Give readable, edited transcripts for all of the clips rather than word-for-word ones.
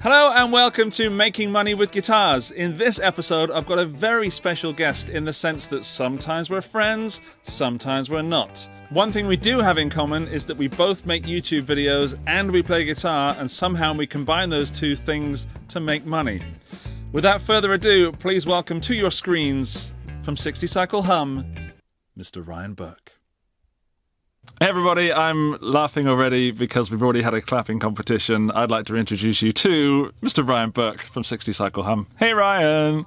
Hello and welcome to Making Money with Guitars. In this episode, I've got a very special guest in the sense that sometimes we're friends, sometimes we're not. One thing we do have in common is that we both make YouTube videos and we play guitar, and somehow we combine those two things to make money. Without further ado, please welcome to your screens, from 60 Cycle Hum, Mr. Ryan Burke. Hey everybody, I'm laughing already because we've already had a clapping competition. I'd like to introduce you to Mr. Ryan Burke from 60 Cycle Hum. Hey Ryan!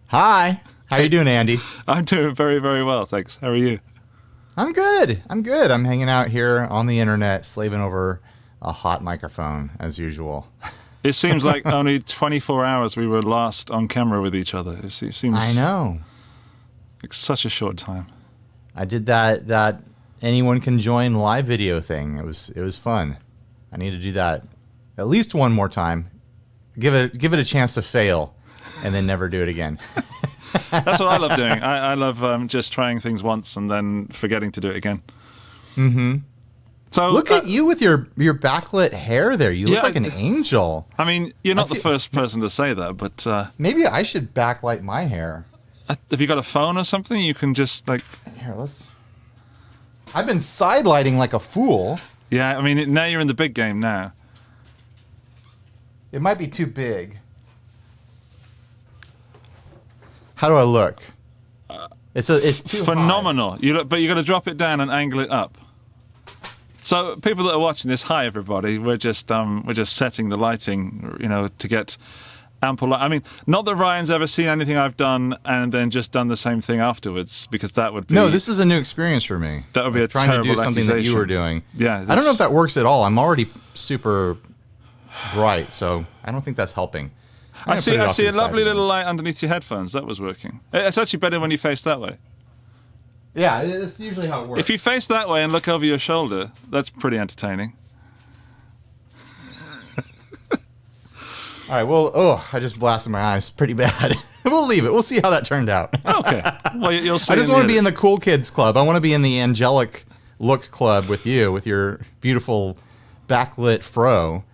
Hi! How you doing, Andy? I'm doing very, very well, thanks. How are you? I'm good. I'm hanging out here on the internet, slaving over a hot microphone, as usual. It seems like only 24 hours we were last on camera with each other. It seems I know. Like such a short time. I did that anyone can join live video thing. It was fun. I need to do that at least one more time. Give it a chance to fail, and then never do it again. That's what I love doing. I love just trying things once and then forgetting to do it again. Mm-hmm. So look at you with your backlit hair there. You look like an angel. I mean, you're not the first person to say that, but maybe I should backlight my hair. Have you got a phone or something? You can just like here. I've been sidelighting like a fool. Yeah, I mean, now you're in the big game now. It might be too big. How do I look? It's too phenomenal. High. But you got to drop it down and angle it up. So people that are watching this, hi everybody. We're just setting the lighting, to get ample light. I mean, not that Ryan's ever seen anything I've done and then just done the same thing afterwards, because that would be... No, this is a new experience for me. That would be trying to do something that you were doing. Yeah. I don't know if that works at all. I'm already super bright, so I don't think that's helping. I see a lovely little light underneath your headphones. That was working. It's actually better when you face that way. Yeah, it's usually how it works. If you face that way and look over your shoulder, that's pretty entertaining. All right, well, I just blasted my eyes pretty bad. We'll leave it. We'll see how that turned out. Okay. Well, you'll see. I just want to be in the cool kids club. I want to be in the angelic look club with you, with your beautiful backlit fro.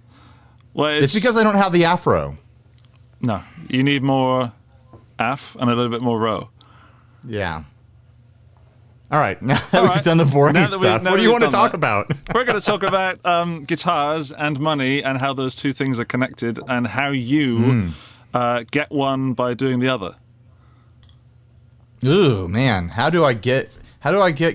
Well, it's because I don't have the afro. No, you need more af and a little bit more ro. Yeah. All right, now that we've done the boring stuff, what do you want to talk about? We're going to talk about guitars and money and how those two things are connected and how you get one by doing the other. Ooh, man, how do I get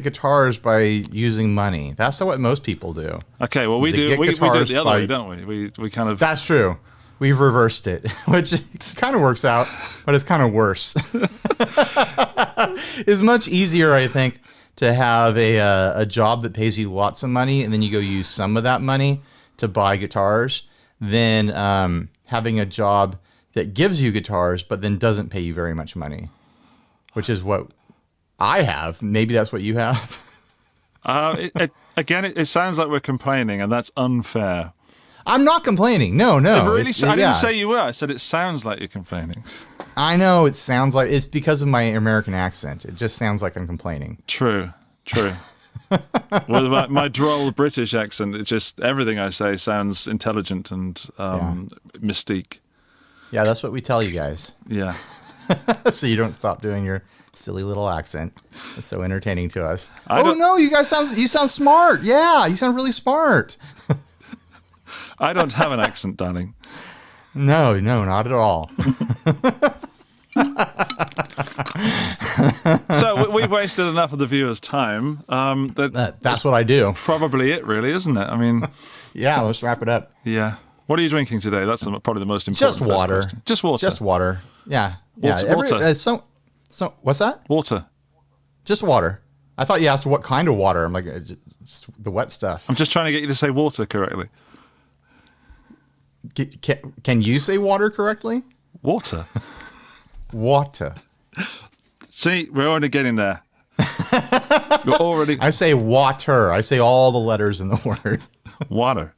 guitars by using money? That's what most people do. Okay, well we do it the other way, don't we? We kind of... That's true. We've reversed it, which kind of works out, but it's kind of worse. It's much easier, I think, to have a job that pays you lots of money and then you go use some of that money to buy guitars than having a job that gives you guitars but then doesn't pay you very much money, which is what I have. Maybe that's what you have. It sounds like we're complaining, and that's unfair. I'm not complaining. No. I didn't say you were. I said it sounds like you're complaining. I know it sounds like it's because of my American accent. It just sounds like I'm complaining. True. Well, my droll British accent, it just everything I say sounds intelligent and mystique. Yeah, that's what we tell you guys. Yeah. So you don't stop doing your silly little accent. It's so entertaining to us. No, you sound smart. Yeah, you sound really smart. I don't have an accent, darling. No, not at all. So we've wasted enough of the viewers' time. That's what I do. Probably it, really, isn't it? I mean... Yeah, let's wrap it up. Yeah. What are you drinking today? That's probably the most important. Just water. Just water. Just water. Yeah. Water. So what's that? Water. Just water. I thought you asked what kind of water. I'm like, just the wet stuff. I'm just trying to get you to say water correctly. Can you say water correctly? Water. Water. See, we're already getting there. We're already... I say water. I say all the letters in the word. Water.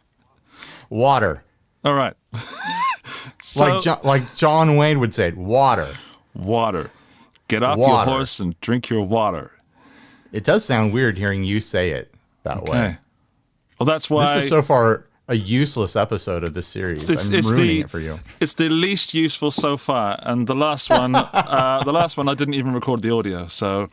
Water. All right. Like John Wayne would say, water. Water. Get off your horse and drink your water. It does sound weird hearing you say it that way. Well, that's why... This is so far a useless episode of this series. I'm ruining it for you. It's the least useful so far, and the last one, I didn't even record the audio, so.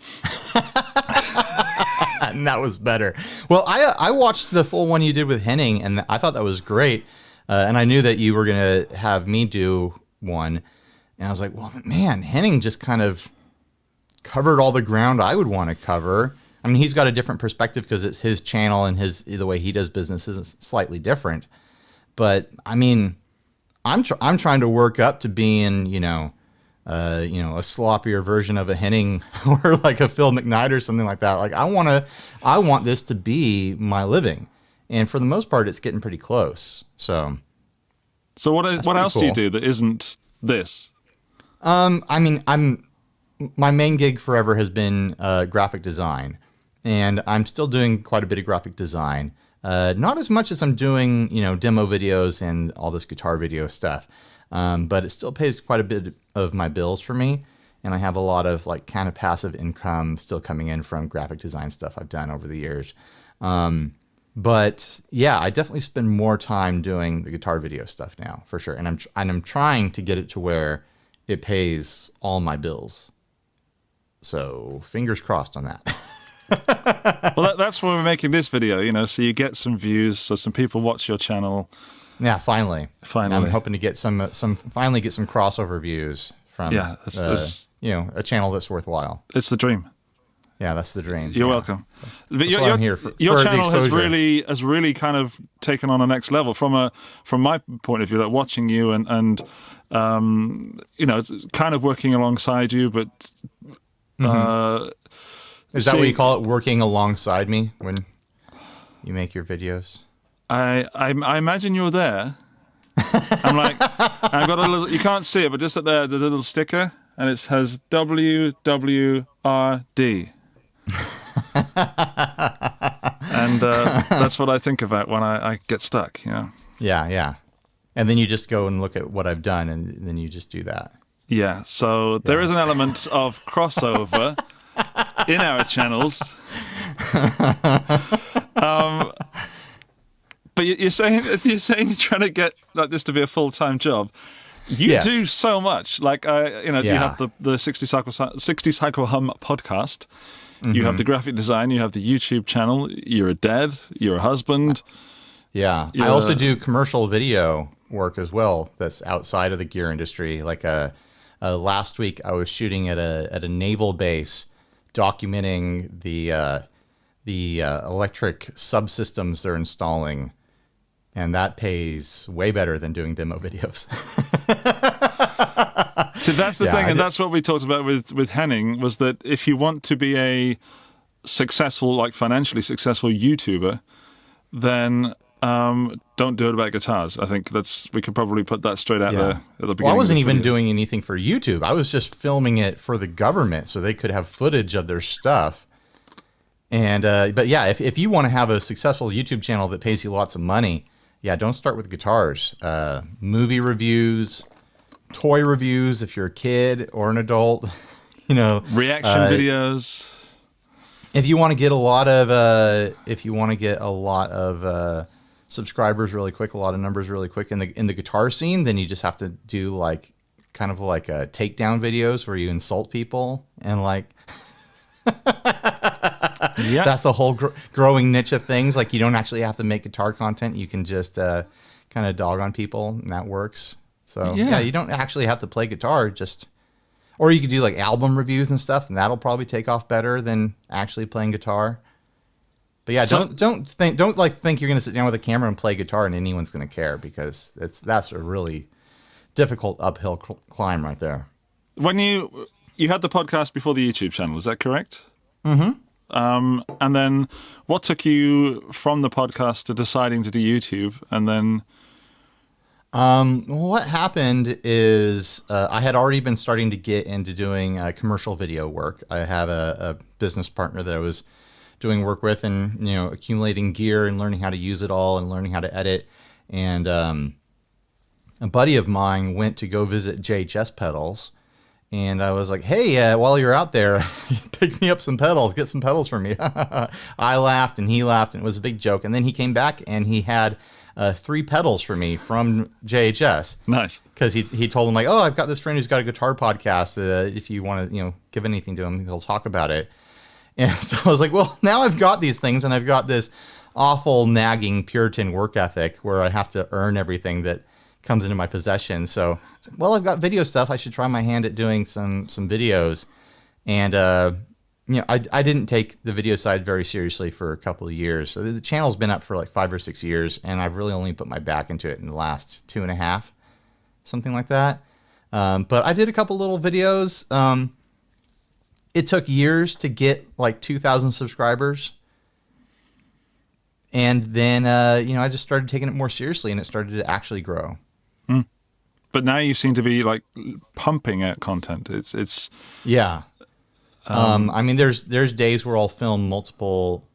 And that was better. Well, I watched the full one you did with Henning, and I thought that was great. And I knew that you were going to have me do one. And I was like, well, man, Henning just kind of covered all the ground I would want to cover. I mean, he's got a different perspective because it's his channel and the way he does business is slightly different. But I mean, I'm trying to work up to being, a sloppier version of a Henning or like a Phil McKnight or something like that. Like I want this to be my living, and for the most part, it's getting pretty close. So what else do you do that isn't this? I mean, my main gig forever has been graphic design, and I'm still doing quite a bit of graphic design. Not as much as I'm doing, demo videos and all this guitar video stuff. But it still pays quite a bit of my bills for me. And I have a lot of like kind of passive income still coming in from graphic design stuff I've done over the years. But yeah, I definitely spend more time doing the guitar video stuff now for sure. And I'm trying to get it to where it pays all my bills. So fingers crossed on that. Well, that's why we're making this video, so you get some views, so some people watch your channel. Yeah, finally. Finally. I'm hoping to get some crossover views from a channel that's worthwhile. It's the dream. Yeah, that's the dream. You're welcome. That's why I'm here for your the channel has exposure. really kind of taken on a next level from my point of view, like watching you and it's kind of working alongside you, but is that what you call it, working alongside me when you make your videos? I imagine you're there. I'm like, I've got a little, you can't see it, but just at the little sticker, and it has WWRD. And that's what I think about when I get stuck, Yeah. And then you just go and look at what I've done, and then you just do that. Yeah, so there is an element of crossover in our channels. But you're saying you're trying to get like this to be a full-time job. You do so much. Like you have the 60 Cycle Hum podcast. Mm-hmm. You have the graphic design. You have the YouTube channel. You're a dad. You're a husband. Yeah, I also do commercial video work as well. That's outside of the gear industry. Like last week, I was shooting at a naval base, documenting the electric subsystems they're installing. And that pays way better than doing demo videos. So that's the thing, and that's what we talked about with Henning, was that if you want to be a successful, like financially successful YouTuber, then don't do it about guitars. I think we could probably put that straight out there at the beginning. Well, I wasn't even doing anything for YouTube. I was just filming it for the government so they could have footage of their stuff. And but yeah, if you want to have a successful YouTube channel that pays you lots of money, don't start with guitars. Movie reviews, toy reviews if you're a kid or an adult, reaction videos. If you want to get a lot of subscribers really quick, a lot of numbers really quick in the guitar scene, then you just have to do like kind of like takedown videos where you insult people and like. Yeah, that's a whole growing niche of things. Like you don't actually have to make guitar content; you can just kind of dog on people, and that works. So you don't actually have to play guitar. Or you could do like album reviews and stuff, and that'll probably take off better than actually playing guitar. But yeah, don't think you're going to sit down with a camera and play guitar and anyone's going to care, because that's a really difficult uphill climb right there. When you had the podcast before the YouTube channel, is that correct? Mm-hmm. And then what took you from the podcast to deciding to do YouTube? And then what happened is I had already been starting to get into doing commercial video work. I have a business partner that I was doing work with, and accumulating gear and learning how to use it all and learning how to edit. And a buddy of mine went to go visit JHS Pedals. And I was like, hey, while you're out there, pick me up some pedals, get some pedals for me. I laughed and he laughed, and it was a big joke. And then he came back and he had 3 pedals for me from JHS. Nice. Because he told him, like, oh, I've got this friend who's got a guitar podcast. If you want to, give anything to him, he'll talk about it. And so I was like, well, now I've got these things, and I've got this awful nagging Puritan work ethic where I have to earn everything that comes into my possession. So, well, I've got video stuff. I should try my hand at doing some videos. And, I didn't take the video side very seriously for a couple of years. So the channel's been up for like 5 or 6 years, and I've really only put my back into it in the last 2.5, something like that. But I did a couple little videos. It took years to get like 2,000 subscribers. And then, I just started taking it more seriously, and it started to actually grow. But now you seem to be like pumping out content. It's yeah. There's days where I'll film multiple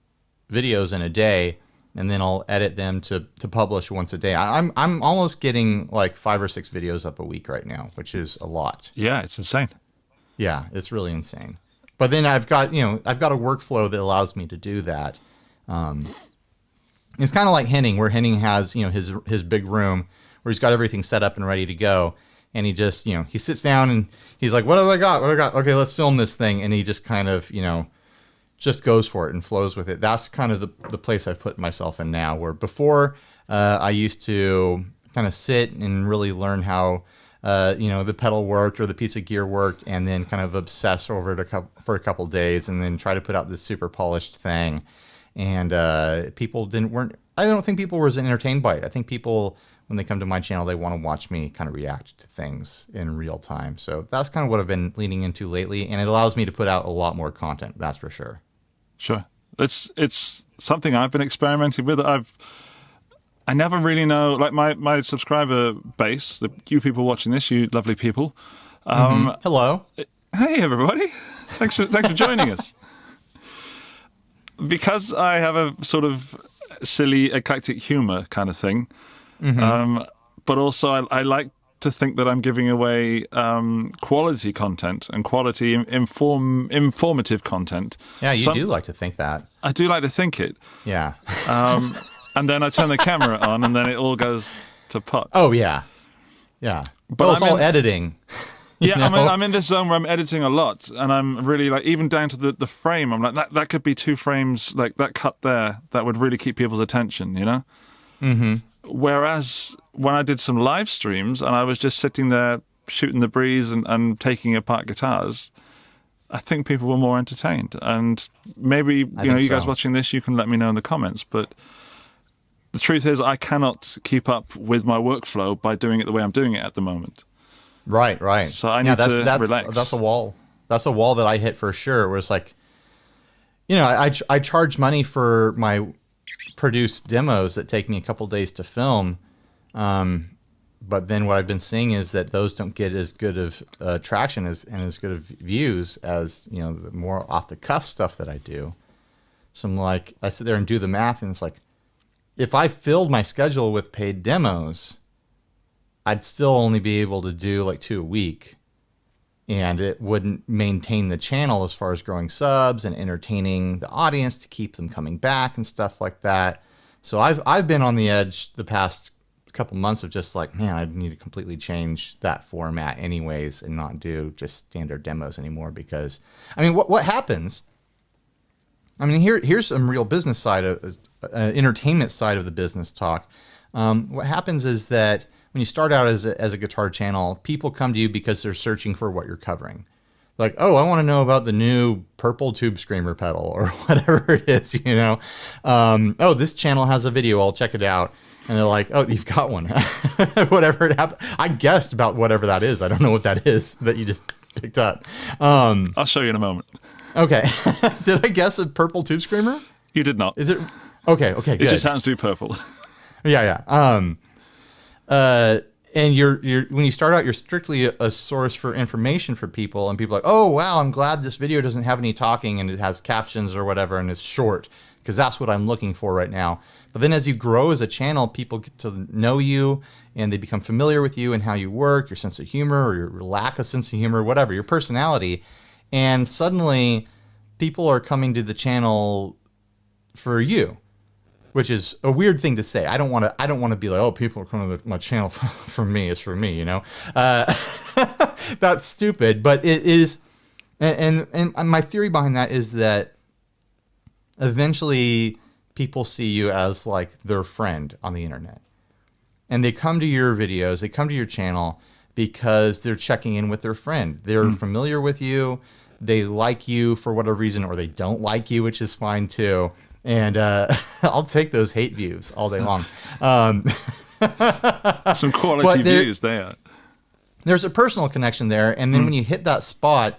videos in a day, and then I'll edit them to publish once a day. I'm almost getting like 5 or 6 videos up a week right now, which is a lot. Yeah, it's insane. Yeah, it's really insane. But then I've got a workflow that allows me to do that. It's kind of like Henning, where Henning has, his big room where he's got everything set up and ready to go. And he just, he sits down and he's like, what do I got? What do I got? Okay, let's film this thing. And he just kind of, just goes for it and flows with it. That's kind of the place I've put myself in now, where before I used to kind of sit and really learn how, the pedal worked or the piece of gear worked, and then kind of obsess over it for a couple days, and then try to put out this super polished thing. And I don't think people were as entertained by it. I think people, when they come to my channel, they want to watch me kind of react to things in real time. So that's kind of what I've been leaning into lately, and it allows me to put out a lot more content, that's for sure. Sure. It's something I've been experimenting with. I never really know, like my subscriber base, you people watching this, you lovely people. Hello. Hey, everybody. Thanks for joining us. Because I have a sort of silly, eclectic humor kind of thing, but also I like to think that I'm giving away quality content and quality informative content. Yeah, you do like to think that. I do like to think it. Yeah. And then I turn the camera on, and then it all goes to pot. Oh, yeah. Yeah. But it's all editing. Yeah, I'm in this zone where I'm editing a lot, and I'm really like, even down to the frame, I'm like, that could be 2 frames, like that cut there, that would really keep people's attention, Whereas when I did some live streams and I was just sitting there shooting the breeze and taking apart guitars, I think people were more entertained. And maybe, you guys watching this, you can let me know in the comments, but the truth is I cannot keep up with my workflow by doing it the way I'm doing it at the moment. Right. So I need to relax. That's a wall. That's a wall that I hit for sure. Where it's like, I charge money for my produced demos that take me a couple days to film. But then what I've been seeing is that those don't get as good of traction and as good of views as, the more off the cuff stuff that I do. So I'm like, I sit there and do the math, and it's like, if I filled my schedule with paid demos, I'd still only be able to do like 2 a week, and it wouldn't maintain the channel as far as growing subs and entertaining the audience to keep them coming back and stuff like that. So I've been on the edge the past couple months of just like, man, I need to completely change that format anyways and not do just standard demos anymore. Because what happens? Here's some real business side of entertainment side of the business talk. What happens is that when you start out as a guitar channel, people come to you because they're searching for what you're covering. Like, oh, I want to know about the new purple Tube Screamer pedal or whatever it is, Oh, this channel has a video. I'll check it out. And they're like, oh, you've got one. Whatever it happened. I guessed about whatever that is. I don't know what that is that you just picked up. I'll show you in a moment. Okay. Did I guess a purple Tube Screamer? You did not. Is it? Okay, good. It just happens to be purple. Yeah. And you're when you start out, you're strictly a source for information for people, and people are like, oh wow, I'm glad this video doesn't have any talking and it has captions or whatever, and it's short, because that's what I'm looking for right now. But then as you grow as a channel, people get to know you, and they become familiar with you and how you work, your sense of humor or your lack of sense of humor, whatever, your personality, and suddenly people are coming to the channel for you, which is a weird thing to say. I don't want to be like, oh, people are coming to my channel for me. It's for me, you know. That's stupid, but it is. And my theory behind that is that eventually people see you as like their friend on the internet, and they come to your videos, they come to your channel because they're checking in with their friend. They're familiar with you. They like you for whatever reason, or they don't like you, which is fine too. And I'll take those hate views all day long. Some quality views there. There's a personal connection there. And then when you hit that spot,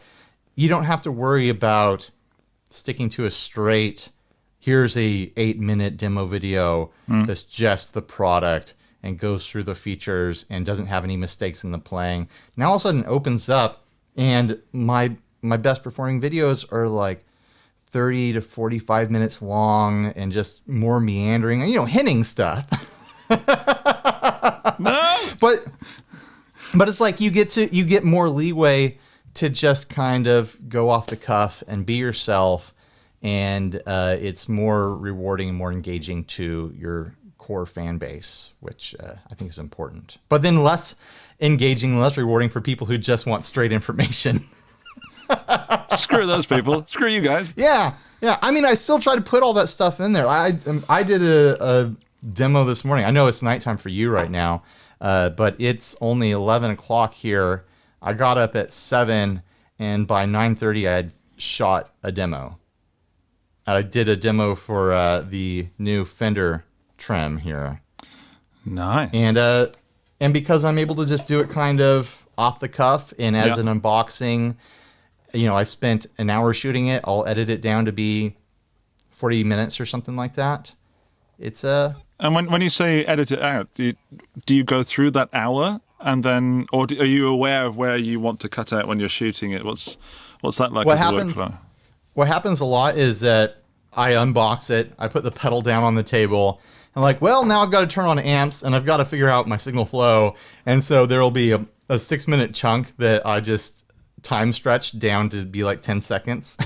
you don't have to worry about sticking to a straight, here's a 8-minute demo video that's just the product and goes through the features and doesn't have any mistakes in the playing. Now all of a sudden it opens up, and my best performing videos are like 30 to 45 minutes long and just more meandering, you know, hinting stuff. No. But it's like you get more leeway to just kind of go off the cuff and be yourself, and it's more rewarding and more engaging to your core fan base, which I think is important. But then less engaging, less rewarding for people who just want straight information. Screw those people. Screw you guys. Yeah. I mean, I still try to put all that stuff in there. I did a demo this morning. I know it's nighttime for you right now, but it's only 11 o'clock here. I got up at 7, and by 9:30 I had shot a demo. I did a demo for the new Fender trim here. Nice. And because I'm able to just do it kind of off the cuff and as an unboxing, you know, I spent an hour shooting it. I'll edit it down to be 40 minutes or something like that. It's And when you say edit it out, do you go through that hour and then, or are you aware of where you want to cut out when you're shooting it? What's that like? What happens a lot is that I unbox it, I put the pedal down on the table, and like, well, now I've got to turn on amps and I've got to figure out my signal flow, and so there will be a 6-minute chunk that I just time stretch down to be like 10 seconds.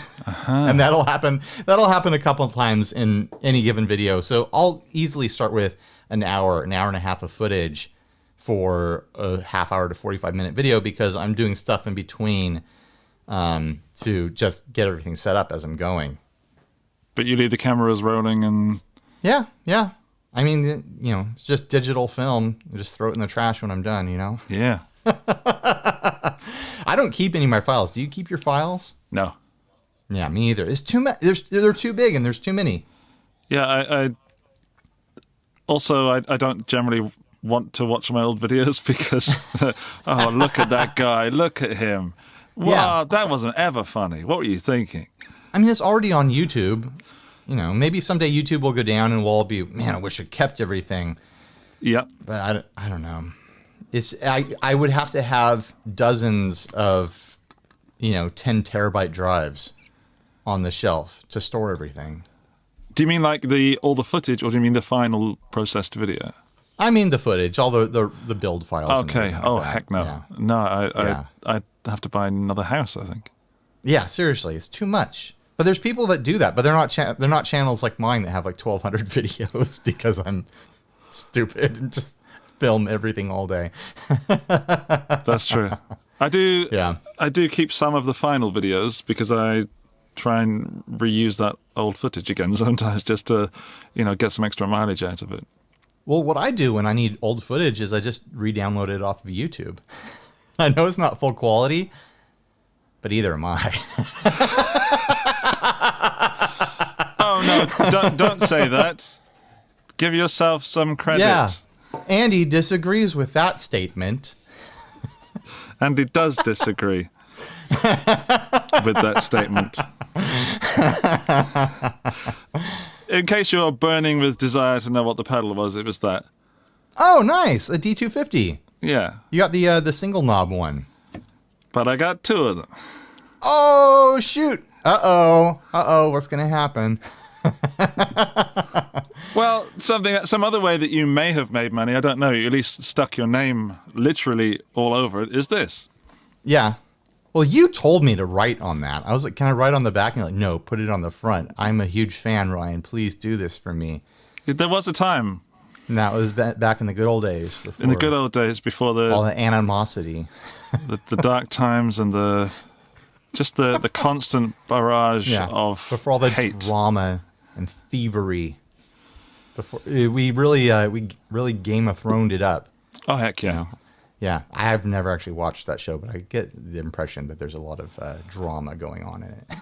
And that'll happen a couple of times in any given video. So I'll easily start with an hour and a half of footage for a half hour to 45-minute video, because I'm doing stuff in between to just get everything set up as I'm going. But you leave the cameras rolling and... Yeah. I mean, you know, it's just digital film. I just throw it in the trash when I'm done, you know? Yeah. I don't keep any of my files. Do you keep your files? No. Yeah, me either. It's too many. They're too big, and there's too many. Yeah, I don't generally want to watch my old videos because, oh, look at that guy. Look at him. Wow, that wasn't ever funny. What were you thinking? I mean, it's already on YouTube. You know, maybe someday YouTube will go down and we'll all be, man, I wish I kept everything. Yep. But I don't know. I would have to have dozens of, 10 terabyte drives on the shelf to store everything. Do you mean like all the footage, or do you mean the final processed video? I mean the footage, all the build files. Okay. Oh, heck no. Yeah. No, I'd have to buy another house, I think. Yeah, seriously, it's too much. But there's people that do that, but they're not channels like mine that have like 1,200 videos because I'm stupid and just film everything all day. That's true. I do. Yeah. I do keep some of the final videos because I try and reuse that old footage again sometimes just to, get some extra mileage out of it. Well, what I do when I need old footage is I just re-download it off of YouTube. I know it's not full quality, but either am I. Oh no! Don't say that. Give yourself some credit. Yeah, Andy disagrees with that statement. Andy does disagree with that statement. In case you're burning with desire to know what the pedal was, it was that. Oh, nice! A D250. Yeah. You got the single knob one. But I got 2 of them. Oh, shoot. Uh-oh. What's going to happen? Well, some other way that you may have made money, I don't know, you at least stuck your name literally all over it, is this. Yeah. Well, you told me to write on that. I was like, can I write on the back? And you're like, no, put it on the front. I'm a huge fan, Ryan. Please do this for me. There was a time. And that was back in the good old days. Before In the good old days, before all the animosity. the dark times and the constant barrage of before all the hate. drama and thievery. Before we really Game of Throned it up. Oh, heck yeah. You know? Yeah, I have never actually watched that show, but I get the impression that there's a lot of drama going on in it.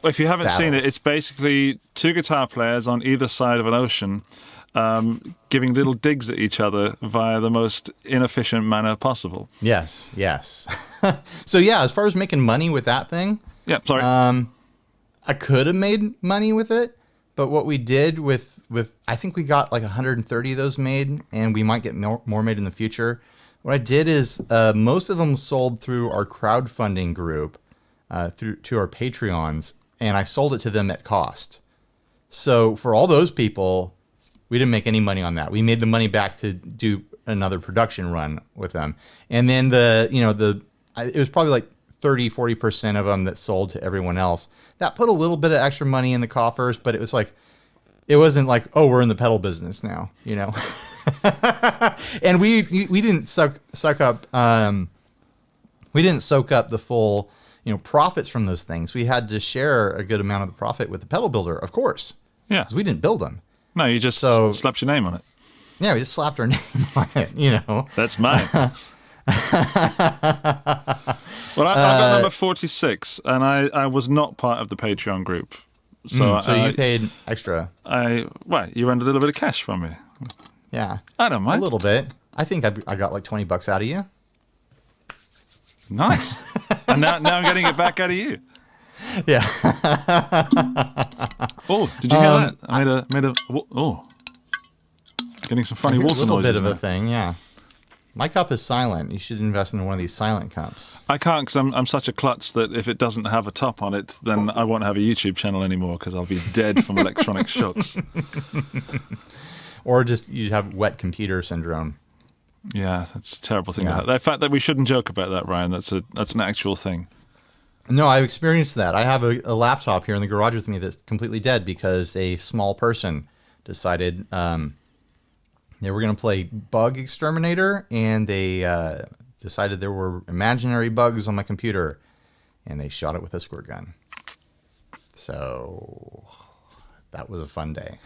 If you haven't seen it, it's basically two guitar players on either side of an ocean giving little digs at each other via the most inefficient manner possible. Yes. So yeah, as far as making money with that thing, I could have made money with it, but what we did with I think we got like 130 of those made, and we might get more made in the future. What I did is most of them sold through our crowdfunding group, to our Patreons, and I sold it to them at cost. So for all those people, we didn't make any money on that. We made the money back to do another production run with them. And then it was probably like 30-40% of them that sold to everyone else. That put a little bit of extra money in the coffers, but it wasn't like, oh, we're in the pedal business now, you know. And we didn't soak up the full, profits from those things. We had to share a good amount of the profit with the pedal builder, of course. Yeah. Because we didn't build them. No, you just slapped your name on it. Yeah, we just slapped our name on it, That's mine. Well, I got number 46, and I was not part of the Patreon group. So you paid extra. You earned a little bit of cash from me. Yeah. I don't mind. A little bit. I think I got like $20 out of you. Nice. And now I'm getting it back out of you. Yeah. Oh, did you hear that? I made a getting some funny water noises. A little bit of a thing, yeah. My cup is silent. You should invest in one of these silent cups. I can't because I'm such a klutz that if it doesn't have a top on it, then I won't have a YouTube channel anymore because I'll be dead from electronic shocks. Or just you have wet computer syndrome. Yeah, that's a terrible thing. Yeah. The fact that we shouldn't joke about that, Ryan, that's an actual thing. No, I've experienced that. I have a laptop here in the garage with me that's completely dead because a small person decided they were going to play Bug Exterminator, and they decided there were imaginary bugs on my computer, and they shot it with a squirt gun. So that was a fun day.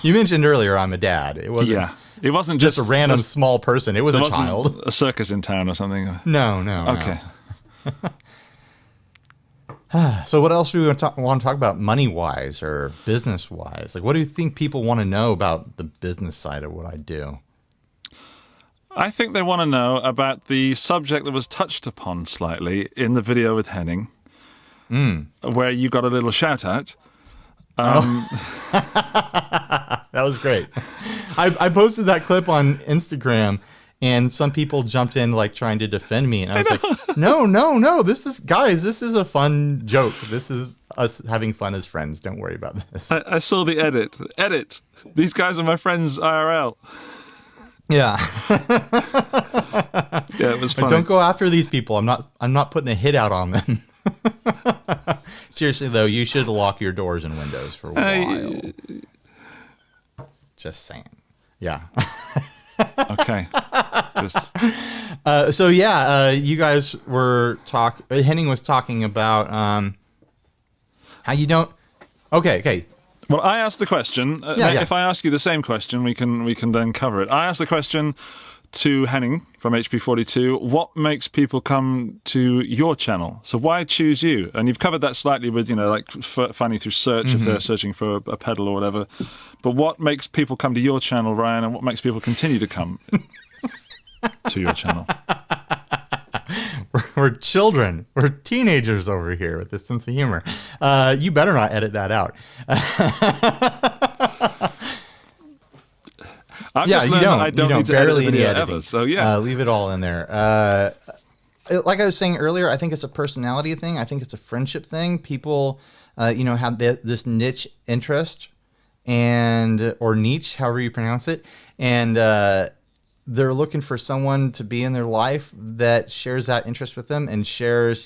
You mentioned earlier I'm a dad. It wasn't. Yeah, it wasn't just a random small person. It was a child. A circus in town or something. No. Okay. So what else do we want to talk about money-wise or business-wise? Like, what do you think people want to know about the business side of what I do? I think they want to know about the subject that was touched upon slightly in the video with Henning, where you got a little shout-out. That was great. I posted that clip on Instagram, and some people jumped in like trying to defend me, and I was like, no, this is a fun joke. This is us having fun as friends. Don't worry about this. I saw the edit. These guys are my friends IRL. Yeah. Yeah, it was funny. Don't go after these people. I'm not putting a hit out on them. Seriously though, you should lock your doors and windows for a while. Just saying. Yeah. Okay. You guys were Henning was talking about how you don't. Okay. Well, I asked the question. If I ask you the same question, we can then cover it. I asked the question to Henning from HP42. What makes people come to your channel? So why choose you? And you've covered that slightly with finding through search if they're searching for a pedal or whatever. But what makes people come to your channel, Ryan, and what makes people continue to come to your channel? We're children. We're teenagers over here with this sense of humor. You better not edit that out. You don't barely any editing. So leave it all in there. Like I was saying earlier, I think it's a personality thing. I think it's a friendship thing. People, have this niche interest or niche, however you pronounce it, and they're looking for someone to be in their life that shares that interest with them and shares,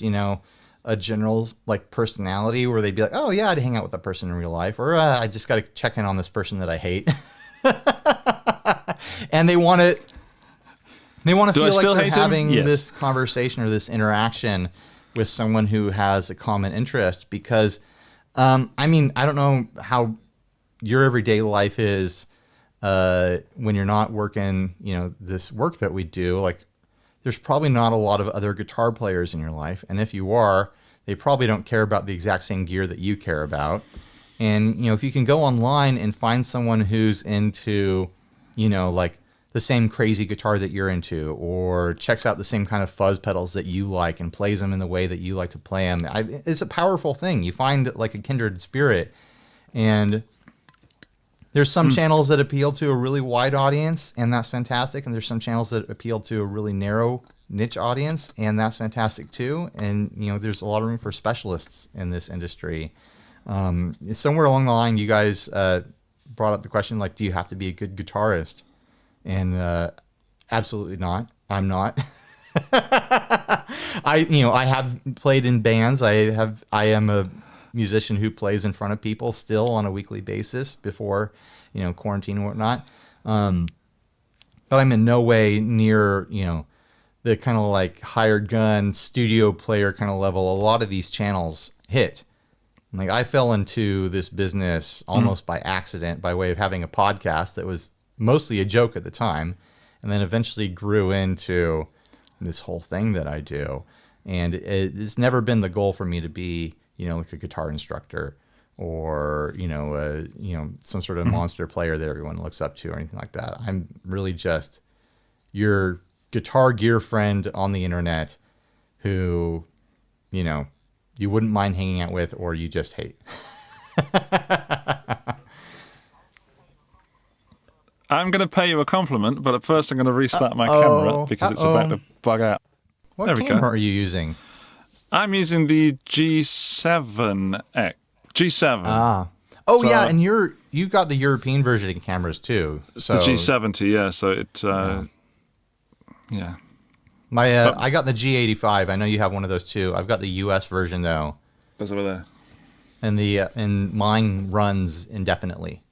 a general like personality where they'd be like, oh yeah, I'd hang out with that person in real life, or I just got to check in on this person that I hate. And they want to feel like they're having this conversation or this interaction with someone who has a common interest, because I mean, I don't know how your everyday life is when you're not working, you know, this work that we do. Like, there's probably not a lot of other guitar players in your life, and if you are, they probably don't care about the exact same gear that you care about. And, you know, if you can go online and find someone who's into, you know, like the same crazy guitar that you're into, or checks out the same kind of fuzz pedals that you like and plays them in the way that you like to play them, it's a powerful thing. You find like a kindred spirit. And there's some channels that appeal to a really wide audience, and that's fantastic. And there's some channels that appeal to a really narrow niche audience, and that's fantastic too. And, you know, there's a lot of room for specialists in this industry. Somewhere along the line, you guys brought up the question, like, do you have to be a good guitarist? And absolutely not. I'm not. I have played in bands. I am a musician who plays in front of people still on a weekly basis before, you know, quarantine and whatnot. But I'm in no way near, you know, the kind of like hired gun studio player kind of level a lot of these channels hit. Like, I fell into this business almost by accident, by way of having a podcast that was mostly a joke at the time, and then eventually grew into this whole thing that I do. And it's never been the goal for me to be, you know, like a guitar instructor, or, you know, some sort of monster player that everyone looks up to, or anything like that. I'm really just your guitar gear friend on the internet who, you know, you wouldn't mind hanging out with, or you just hate. I'm going to pay you a compliment, but at first I'm going to restart my camera because it's about to bug out. What camera are you using? I'm using the G7. Ah. Oh, so, yeah, and you got the European version of cameras too. So the G70, yeah. So it, yeah. I got the G85. I know you have one of those too. I've got the US version though. That's over there. And mine runs indefinitely.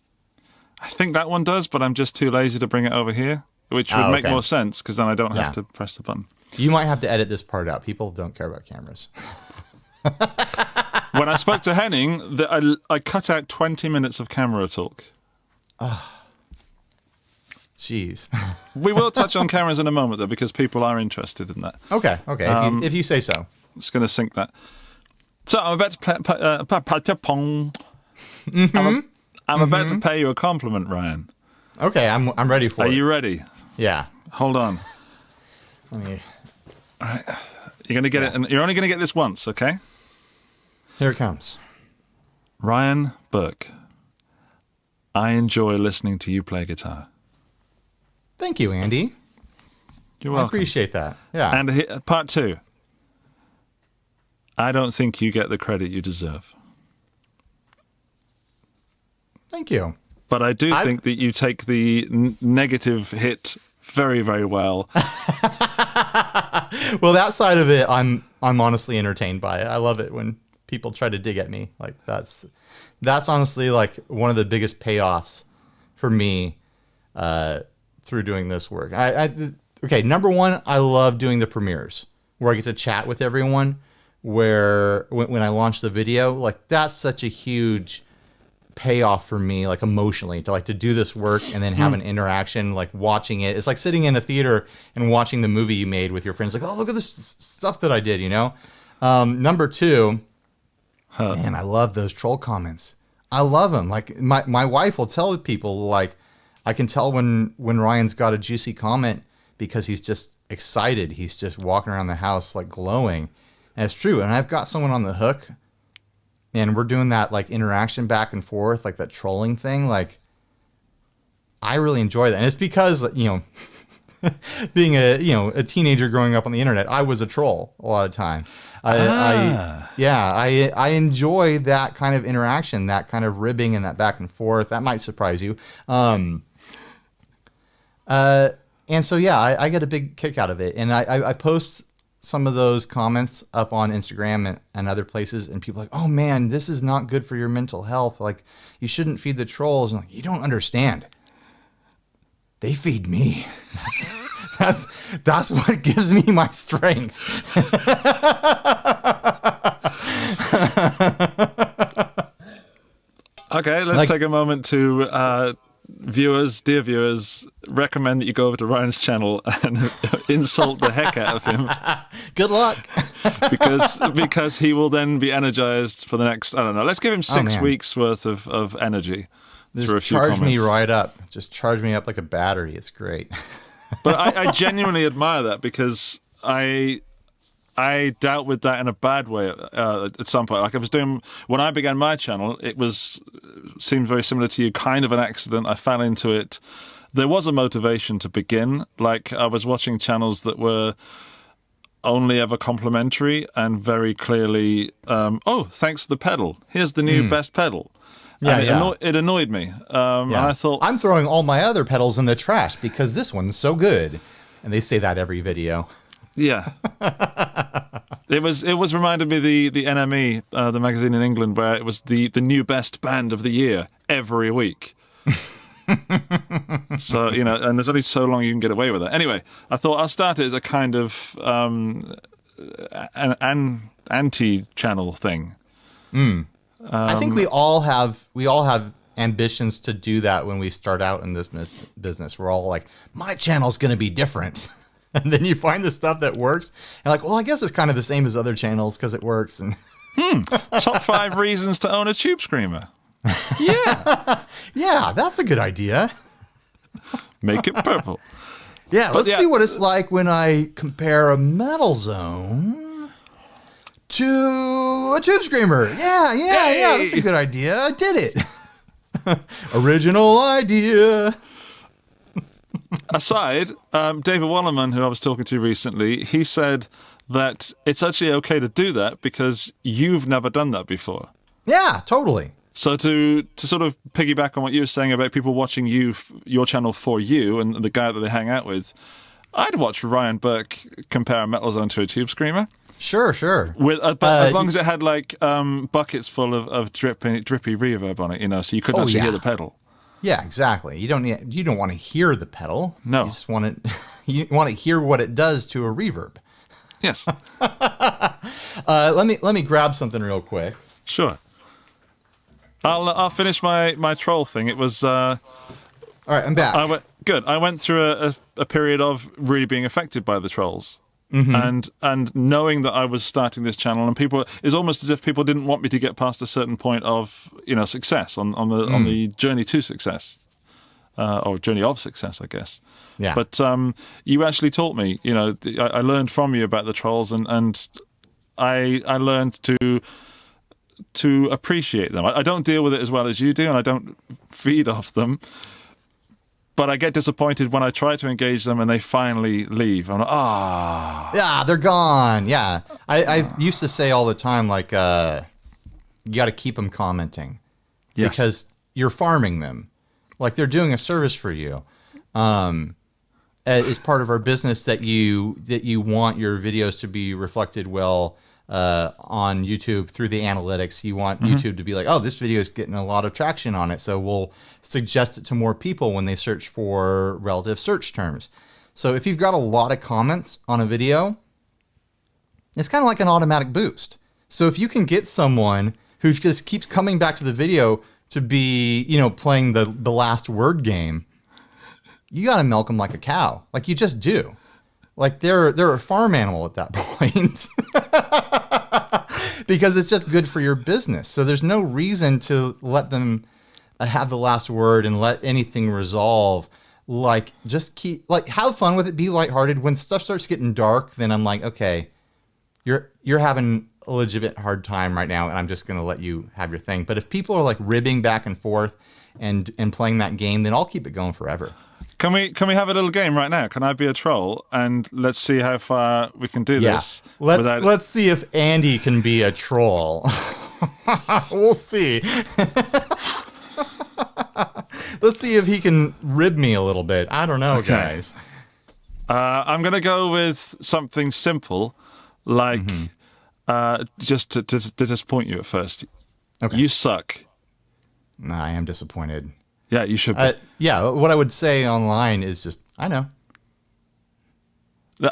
I think that one does, but I'm just too lazy to bring it over here, which would make more sense, because then I don't have to press the button. You might have to edit this part out. People don't care about cameras. When I spoke to Henning, I cut out 20 minutes of camera talk. Jeez. We will touch on cameras in a moment, though, because people are interested in that. Okay. If you say so. I'm just going to sync that. So I'm about to play... I'm about to pay you a compliment, Ryan. Okay, I'm ready for it. Are you ready? Yeah. Hold on. Let me... All right. You're going to get it, and you're only going to get this once, okay? Here it comes. Ryan Burke, I enjoy listening to you play guitar. Thank you, Andy. You're welcome. I appreciate that. Yeah. And part 2. I don't think you get the credit you deserve. Thank you. But I do think that you take the negative hit very, very well. Well, that side of it, I'm honestly entertained by it. I love it when people try to dig at me. Like, that's honestly like one of the biggest payoffs for me through doing this work. Okay, number one, I love doing the premieres where I get to chat with everyone. Where when I launch the video, like, that's such a huge payoff for me, like, emotionally, to do this work and then have an interaction, like watching it. It's like sitting in a theater and watching the movie you made with your friends, like, oh, look at this stuff that I did, you know. Number two, man, I love those troll comments. I love them. Like, my wife will tell people, like, I can tell when Ryan's got a juicy comment because he's just excited. He's just walking around the house like glowing. And it's true. And I've got someone on the hook, and we're doing that like interaction back and forth, like that trolling thing. Like, I really enjoy that. And it's because, you know, being a teenager growing up on the internet, I was a troll a lot of time. I enjoy that kind of interaction, that kind of ribbing and that back and forth. That might surprise you. And so, yeah, I get a big kick out of it. And I post some of those comments up on Instagram and other places, and people are like, oh man, this is not good for your mental health. Like, you shouldn't feed the trolls. And like, you don't understand. They feed me. That's what gives me my strength. Okay, let's take a moment to dear viewers, recommend that you go over to Ryan's channel and insult the heck out of him. Good luck. because he will then be energized for the next, I don't know, let's give him 6 weeks worth of energy. Just charge me right up. Just charge me up like a battery. It's great. But I genuinely admire that, because I dealt with that in a bad way at some point. Like I was doing, when I began my channel, seemed very similar to you, kind of an accident. I fell into it. There was a motivation to begin. Like, I was watching channels that were only ever complimentary and very clearly, oh, thanks for the pedal. Here's the new best pedal. Yeah, it annoyed me. And I thought, I'm throwing all my other pedals in the trash because this one's so good. And they say that every video. Yeah. It was reminded me the NME, the magazine in England, where it was the new best band of the year every week. So, and there's only so long you can get away with it. Anyway, I thought I'll start it as a kind of an anti-channel thing. I think we all have ambitions to do that when we start out in this business. We're all like, my channel's going to be different. And then you find the stuff that works. And like, well, I guess it's kind of the same as other channels because it works. And Top 5 reasons to own a Tube Screamer. Yeah. Yeah, that's a good idea. Make it purple. Yeah, let's see what it's like when I compare a Metal Zone to a Tube Screamer. Yeah, that's a good idea. I did it. Original idea. Aside, David Wallerman, who I was talking to recently, he said that it's actually okay to do that because you've never done that before. Yeah, totally. So to sort of piggyback on what you were saying about people watching your channel for you and the guy that they hang out with, I'd watch Ryan Burke compare a Metal Zone to a Tube Screamer. Sure. But as long as it had like buckets full of drippy reverb on it, so you couldn't actually hear the pedal. Yeah, exactly. You don't want to hear the pedal. No. You just want to hear what it does to a reverb. Yes. Let me grab something real quick. Sure. I'll finish my troll thing. It was all right, I'm back. Good. I went through a period of really being affected by the trolls. Mm-hmm. And knowing that I was starting this channel, and it's almost as if people didn't want me to get past a certain point of success on the journey to success, or journey of success, I guess. Yeah. But you actually taught me. I learned from you about the trolls, and I learned to appreciate them. I don't deal with it as well as you do, and I don't feed off them. But I get disappointed when I try to engage them and they finally leave. I'm like, yeah, they're gone. Yeah, I used to say all the time, like, you got to keep them commenting, because you're farming them, like they're doing a service for you. It's part of our business that you want your videos to be reflected well on YouTube through the analytics. You want YouTube to be like, oh, this video is getting a lot of traction on it, so we'll suggest it to more people when they search for relative search terms. So if you've got a lot of comments on a video, it's kind of like an automatic boost. So if you can get someone who just keeps coming back to the video to be, playing the last word game, you got to milk them like a cow. Like you just do. Like they're a farm animal at that point. Because it's just good for your business. So there's no reason to let them have the last word and let anything resolve. Like, just have fun with it. Be lighthearted. When stuff starts getting dark, then I'm like, okay, you're having a legitimate hard time right now, and I'm just going to let you have your thing. But if people are like ribbing back and forth and playing that game, then I'll keep it going forever. Can we have a little game right now? Can I be a troll, and let's see how far we can do this? Let's see if Andy can be a troll. We'll see. Let's see if he can rib me a little bit. I don't know, guys. I'm going to go with something simple. like, just to disappoint you at first. Okay. You suck. Nah, I am disappointed. Yeah, you should be. Yeah, what I would say online is just, I know.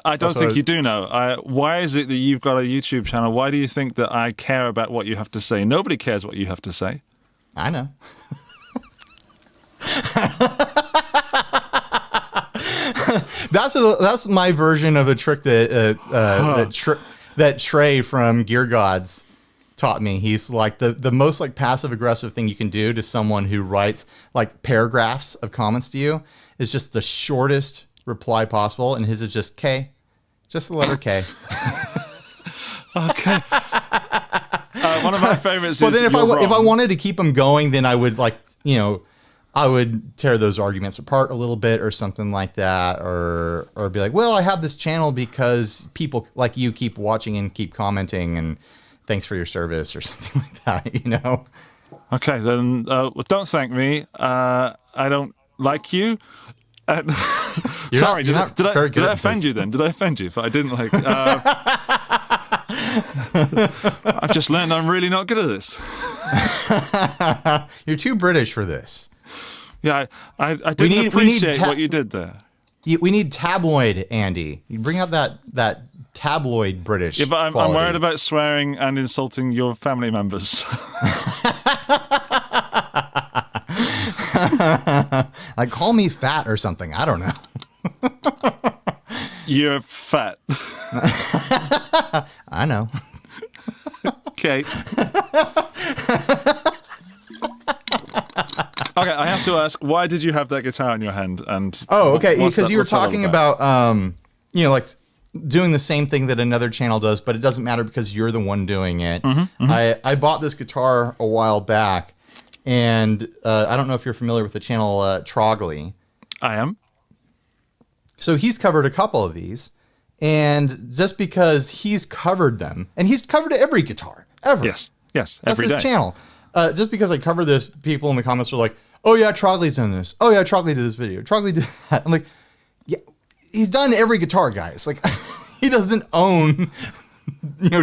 I don't think you do know. Why is it that you've got a YouTube channel? Why do you think that I care about what you have to say? Nobody cares what you have to say. I know. That's my version of a trick that Trey from Gear Gods taught me. He's like the most like passive aggressive thing you can do to someone who writes like paragraphs of comments to you is just the shortest reply possible, and his is just K, just the letter K. Okay. One of my favorites. Well, is then if you're I wrong. wanted to keep them going, then I would I would tear those arguments apart a little bit or something like that, or be like, well, I have this channel because people like you keep watching and keep commenting, and thanks for your service or something like that, Okay, then don't thank me. I don't like you. Sorry, did I offend you then? Did I offend you? If I didn't like... I've just learned I'm really not good at this. You're too British for this. Yeah, I didn't appreciate what you did there. We need tabloid, Andy. You bring out that tabloid British Yeah, but I'm quality. worried about swearing and insulting your family members. Like, call me fat or something. I don't know. You're fat. I know. Okay. Okay, I have to ask, why did you have that guitar in your hand? And okay, what's because that- you were what's that all talking about like doing the same thing that another channel does, but it doesn't matter because you're the one doing it. I bought this guitar a while back, and I don't know if you're familiar with the channel Trogley. I am. So he's covered a couple of these, and just because he's covered them, and he's covered every guitar ever. Yes, That's every his day. channel. Just because I cover this, people in the comments are like, "Oh yeah, Trogley's done this. Oh yeah, Trogley did this video. Trogley did that." I'm like, "Yeah, he's done every guitar, guys. Like, he doesn't own,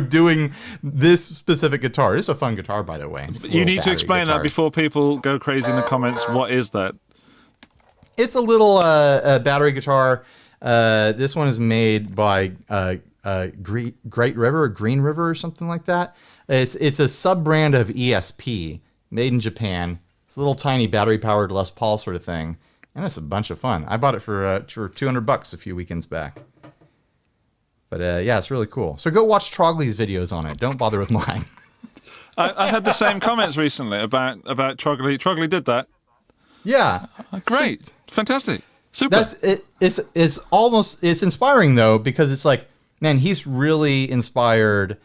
doing this specific guitar. It's a fun guitar, by the way. You need to explain that before people go crazy in the comments. What is that? It's a little battery guitar. This one is made by Great River or Green River or something like that. It's a sub brand of ESP, made in Japan. It's a little tiny battery powered Les Paul sort of thing, and it's a bunch of fun. I bought it for $200 a few weekends back. But yeah, it's really cool. So go watch Trogley's videos on it. Don't bother with mine. I had the same comments recently about Trogley. Trogley did that. Yeah, Great, fantastic, super. that's it. It's inspiring though, because it's like, man, he's really inspired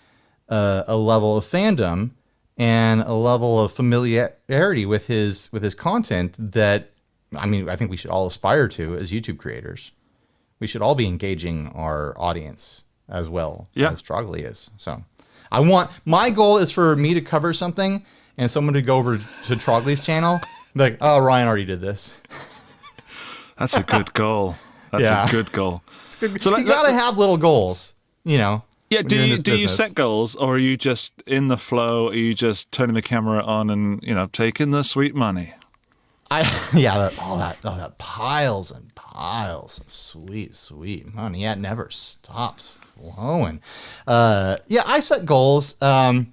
a level of fandom and a level of familiarity with his content that, I mean, I think we should all aspire to as YouTube creators. We should all be engaging our audience as well as Trogley is. So my goal is for me to cover something and someone to go over to Trogley's channel and be like, "Oh, Ryan already did this." That's a good goal. That's a good goal. It's good. So You gotta have little goals, Yeah, when do you're in you this do you business. set goals, or are you just in the flow? Are you just turning the camera on and taking the sweet money? All that piles and piles of sweet money. Yeah, it never stops flowing. I set goals. I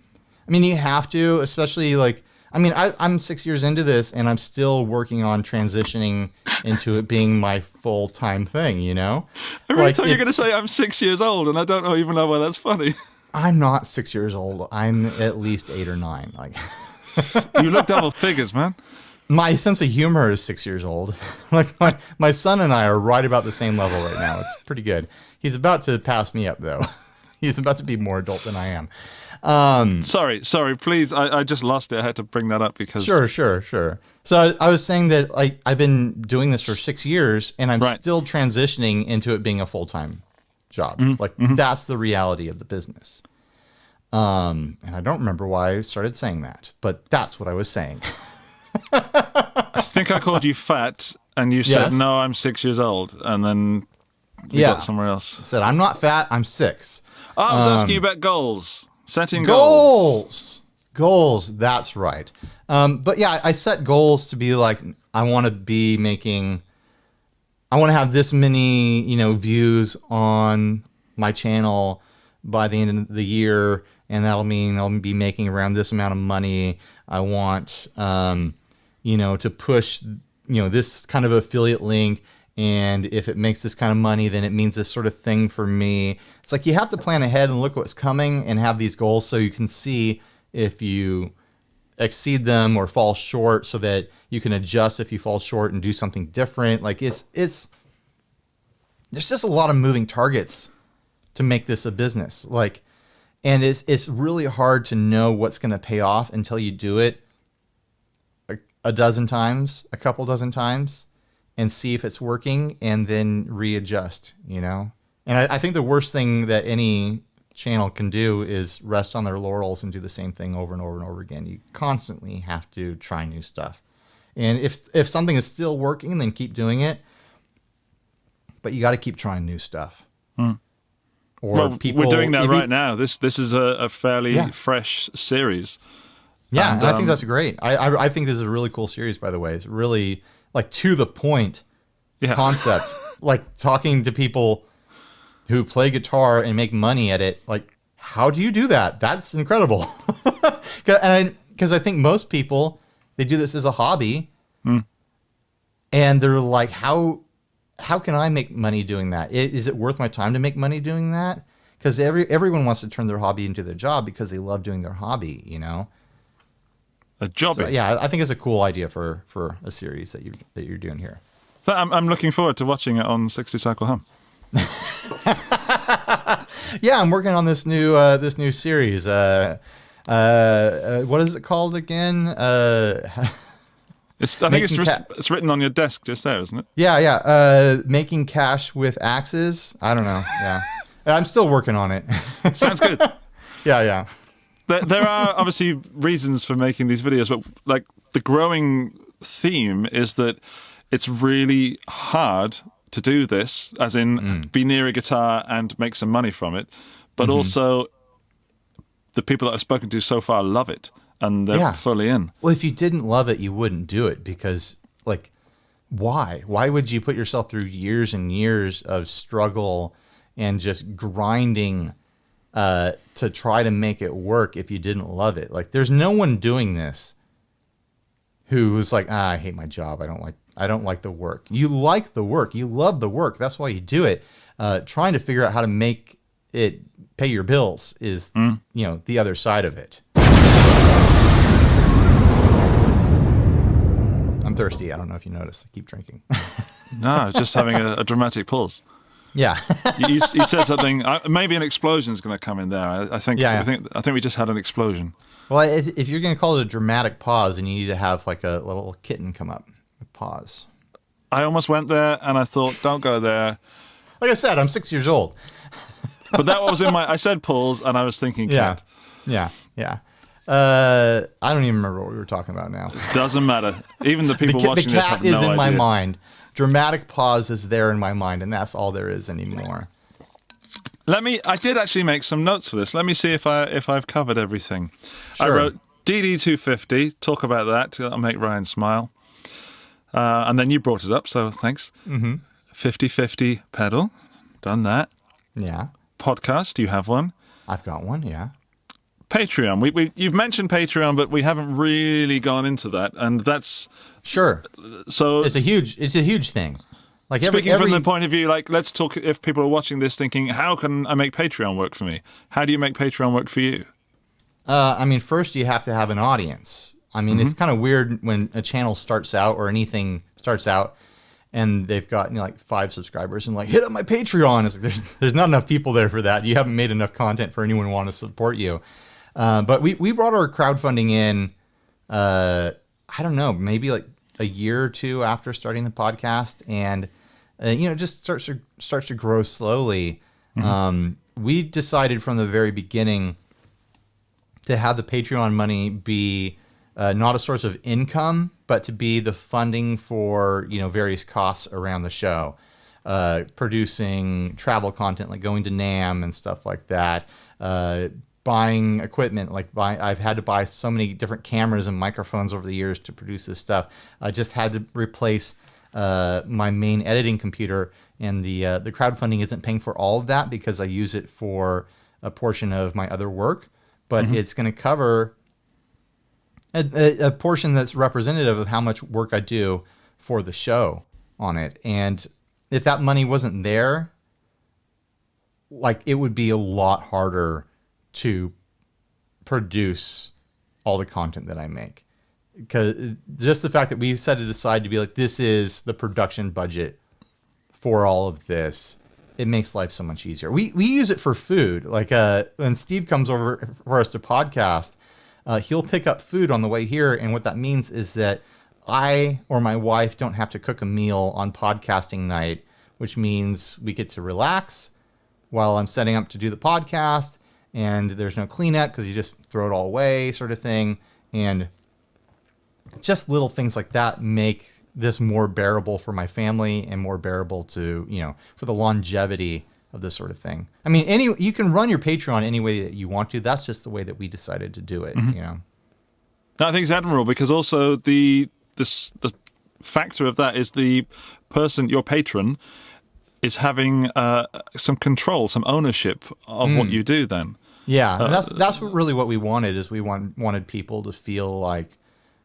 mean, you have to, especially like, I mean, I'm 6 years into this and I'm still working on transitioning into it being my full-time thing, I really Like, thought you were going to it's- say I'm 6 years old, and I don't even know why that's funny. I'm not 6 years old. I'm at least 8 or 9. Like, You look double figures, man. my sense of humor is 6 years old. Like my son and I are right about the same level right now. It's pretty good. He's about to pass me up though. He's about to be more adult than I am. Sorry, please. I just lost it. I had to bring that up because... Sure. So I was saying that I've been doing this for 6 years and I'm still transitioning into it being a full-time job. That's the reality of the business. And I don't remember why I started saying that, but that's what I was saying. I think I called you fat, and you said, Yes. no, I'm 6 years old. And then you got somewhere else. I said, I'm not fat, I'm 6. Oh, I was asking you about goals. Setting Goals, that's right. But yeah, I set goals to be like, I want to have this many, views on my channel by the end of the year, and that'll mean I'll be making around this amount of money. I want, to push, this kind of affiliate link, and if it makes this kind of money, then it means this sort of thing for me. It's like you have to plan ahead and look what's coming and have these goals so you can see if you exceed them or fall short, so that you can adjust if you fall short and do something different. Like there's just a lot of moving targets to make this a business. And it's really hard to know what's going to pay off until you do it a couple dozen times, and see if it's working, and then readjust, And I think the worst thing that any channel can do is rest on their laurels and do the same thing over and over and over again. You constantly have to try new stuff. And if something is still working, then keep doing it. But you got to keep trying new stuff. Or we're doing that right now. This is a fairly fresh series. Yeah, and I think that's great. I think this is a really cool series, by the way. It's really to the point concept. Talking to people who play guitar and make money at it. How do you do that? That's incredible. Because I think most people, they do this as a hobby, and they're like, how can I make money doing that? Is it worth my time to make money doing that? Because everyone wants to turn their hobby into their job because they love doing their hobby, A job. So, yeah, I think it's a cool idea for a series that you're doing here. But I'm looking forward to watching it on 60 Cycle Hum. Yeah, I'm working on this new series. What is it called again? I think it's written on your desk just there, isn't it? Yeah. Making cash with axes. I don't know. Yeah, I'm still working on it. Sounds good. Yeah. There are obviously reasons for making these videos, but the growing theme is that it's really hard to do this, as in be near a guitar and make some money from it, but also the people that I've spoken to so far love it, and they're fully in. Well, if you didn't love it, you wouldn't do it, because why? Why would you put yourself through years and years of struggle and just grinding to try to make it work if you didn't love it? There's no one doing this who's like, I hate my job. I don't like the work. You like the work. You love the work. That's why you do it. Trying to figure out how to make it pay your bills is, the other side of it. I'm thirsty. I don't know if you noticed. I keep drinking. No, just having a dramatic pause. Yeah. you said something. Maybe an explosion is going to come in there. I think we just had an explosion. Well, if you're going to call it a dramatic pause, then you need to have a little kitten come up. Pause. I almost went there, and I thought, don't go there. Like I said, I'm 6 years old. But that was in my... I said pause, and I was thinking cat. Yeah. I don't even remember what we were talking about now. It doesn't matter. Even the people watching this have no idea. The cat is in my mind. Dramatic pause is there in my mind, and that's all there is anymore. I did actually make some notes for this. Let me see if I've covered everything. Sure. I wrote DD250, talk about that. That'll make Ryan smile. And then you brought it up, so thanks. 50/50 pedal, done that. Yeah. Podcast, you have one. I've got one, yeah. Patreon. You've mentioned Patreon, but we haven't really gone into that, and that's sure. So it's a huge thing. Speaking from the point of view, let's talk. If people are watching this, thinking, how can I make Patreon work for me? How do you make Patreon work for you? First you have to have an audience. It's kind of weird when a channel starts out, or anything starts out, and they've got 5 subscribers and hit up my Patreon. It's there's not enough people there for that. You haven't made enough content for anyone who want to support you. But we brought our crowdfunding in, I don't know, maybe a year or two after starting the podcast, and it just starts to grow slowly. We decided from the very beginning to have the Patreon money be not a source of income, but to be the funding for various costs around the show. producing travel content, like going to NAMM and stuff like that, buying equipment, I've had to buy so many different cameras and microphones over the years to produce this stuff. I just had to replace my main editing computer, and the crowdfunding isn't paying for all of that because I use it for a portion of my other work, but it's going to cover a portion that's representative of how much work I do for the show on it. And if that money wasn't there, like, it would be a lot harder to produce all the content that I make. Because just the fact that we set it aside to be like, this is the production budget for all of this, it makes life so much easier. We use it for food. Like, when Steve comes over for us to podcast, he'll pick up food on the way here. And what that means is that I or my wife don't have to cook a meal on podcasting night, which means we get to relax while I'm setting up to do the podcast, and there's no cleanup because you just throw it all away, sort of thing. And just little things like that make this more bearable for my family and more bearable to, for the longevity of this sort of thing. I mean, you can run your Patreon any way that you want to. That's just the way that we decided to do it, I think it's admirable, because also the factor of that is the person, your patron, is having some control, some ownership of what you do then. Yeah, and that's really what we wanted, is we wanted people to feel like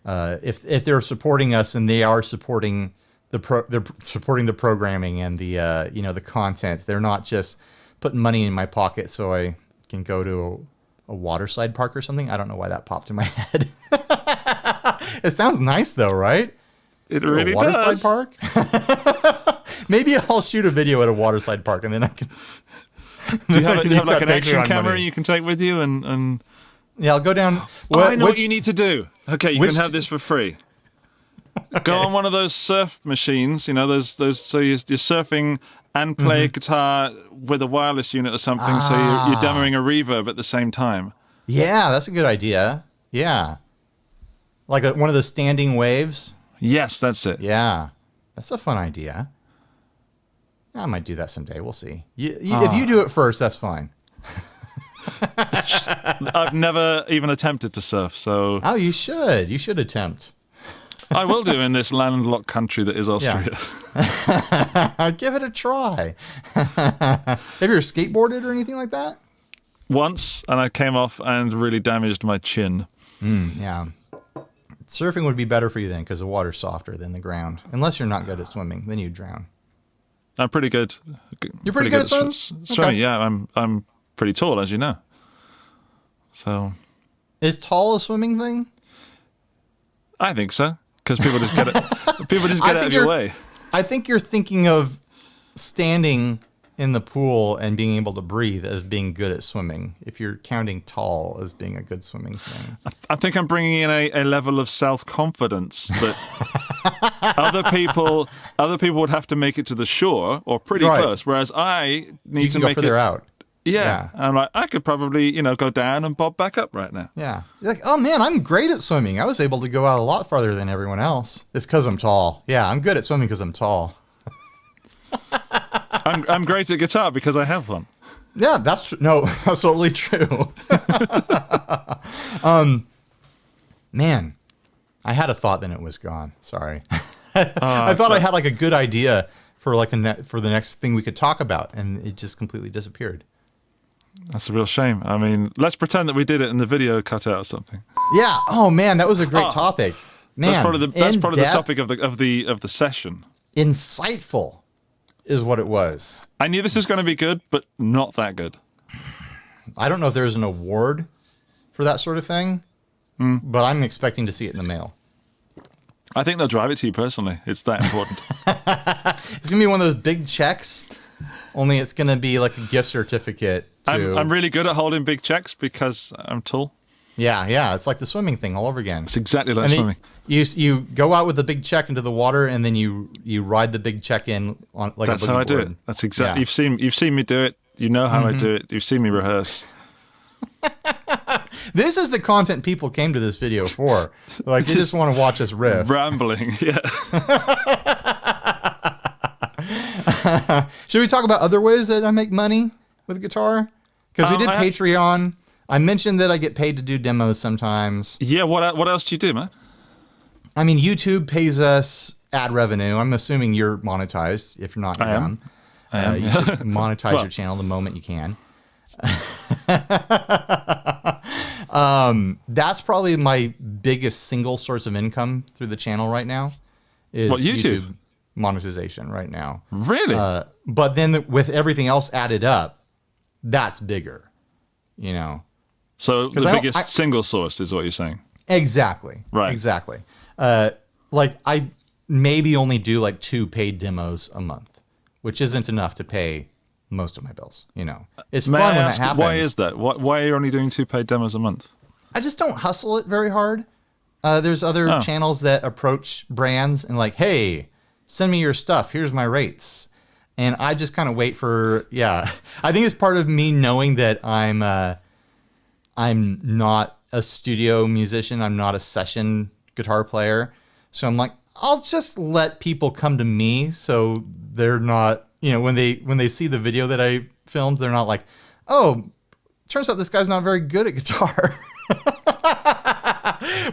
if they're supporting us, and they are supporting they're supporting the programming and the the content. They're not just putting money in my pocket so I can go to a waterside park or something. I don't know why that popped in my head. It sounds nice though, right? It really waterside does. Park. Maybe I'll shoot a video at a waterside park, and then I can. Do you have like an action camera you can take with you and? Yeah, I'll go down. I know what you need to do. Okay, you can have this for free. Go on one of those surf machines, those. So you're surfing and play guitar with a wireless unit or something. So you're demoing a reverb at the same time. Yeah, that's a good idea. Yeah, like one of the standing waves. Yes, that's it. Yeah, that's a fun idea. I might do that someday. We'll see. If you do it first, that's fine. I've never even attempted to surf, so... Oh, you should. You should attempt. I will do in this landlocked country that is Austria. Yeah. Give it a try. Have you ever skateboarded or anything like that? Once, and I came off and really damaged my chin. Yeah. Surfing would be better for you then, because the water's softer than the ground. Unless you're not good at swimming, then you drown. I'm pretty good. You're pretty good at swimming? Swimming, okay. Yeah. I'm pretty tall, as you know. So, is tall a swimming thing? I think so, because people just get it. People just get out of your way. I think you're thinking of standing in the pool and being able to breathe as being good at swimming. If you're counting tall as being a good swimming thing, I think I'm bringing in a level of self-confidence that other people would have to make it to the shore or pretty close, whereas I need to go make further it out. Yeah. I'm like, I could probably, go down and bob back up right now. Yeah. You're like, oh man, I'm great at swimming. I was able to go out a lot farther than everyone else. It's because I'm tall. Yeah, I'm good at swimming because I'm tall. I'm great at guitar because I have one. Yeah, that's totally true. Man, I had a thought, then it was gone. Sorry. I thought I had like a good idea for for the next thing we could talk about, and it just completely disappeared. That's a real shame. I mean, let's pretend that we did it and the video cut out or something. Yeah. Oh man, that was a great topic. Man, that's probably the topic of the session. Insightful is what it was. I knew this was going to be good, but not that good. I don't know if there's an award for that sort of thing, but I'm expecting to see it in the mail. I think they'll drive it to you personally. It's that important. It's going to be one of those big checks, only it's going to be like a gift certificate. I'm really good at holding big checks because I'm tall. Yeah. It's like the swimming thing all over again. It's exactly like swimming. You go out with the big check into the water, and then you ride the big check in on like That's a boogie how I do board. it. That's exactly. Yeah. You've seen me do it. You know how I do it. You've seen me rehearse. This is the content people came to this video for. Like, they just want to watch us riff. Rambling, yeah. Should we talk about other ways that I make money with guitar? Because we did Patreon. I mentioned that I get paid to do demos sometimes. Yeah, what else do you do, man? I mean, YouTube pays us ad revenue. I'm assuming you're monetized. If you're not, you're dumb. You should monetize your channel the moment you can. That's probably my biggest single source of income through the channel right now. Is YouTube monetization right now. Really? But then with everything else added up, that's bigger. You know. So the biggest single source is what you're saying. Exactly. Right. Exactly. Like I maybe only do like 2 paid demos a month, which isn't enough to pay most of my bills. You know, it's fun when that happens. Why is that? Why are you only doing 2 paid demos a month? I just don't hustle it very hard. There's other channels that approach brands and like, hey, send me your stuff. Here's my rates. And I just kind of wait for, I think it's part of me knowing that I'm not a studio musician. I'm not a session guitar player. So I'm like, I'll just let people come to me so they're not, you know, when they see the video that I filmed, they're not like, oh, turns out this guy's not very good at guitar.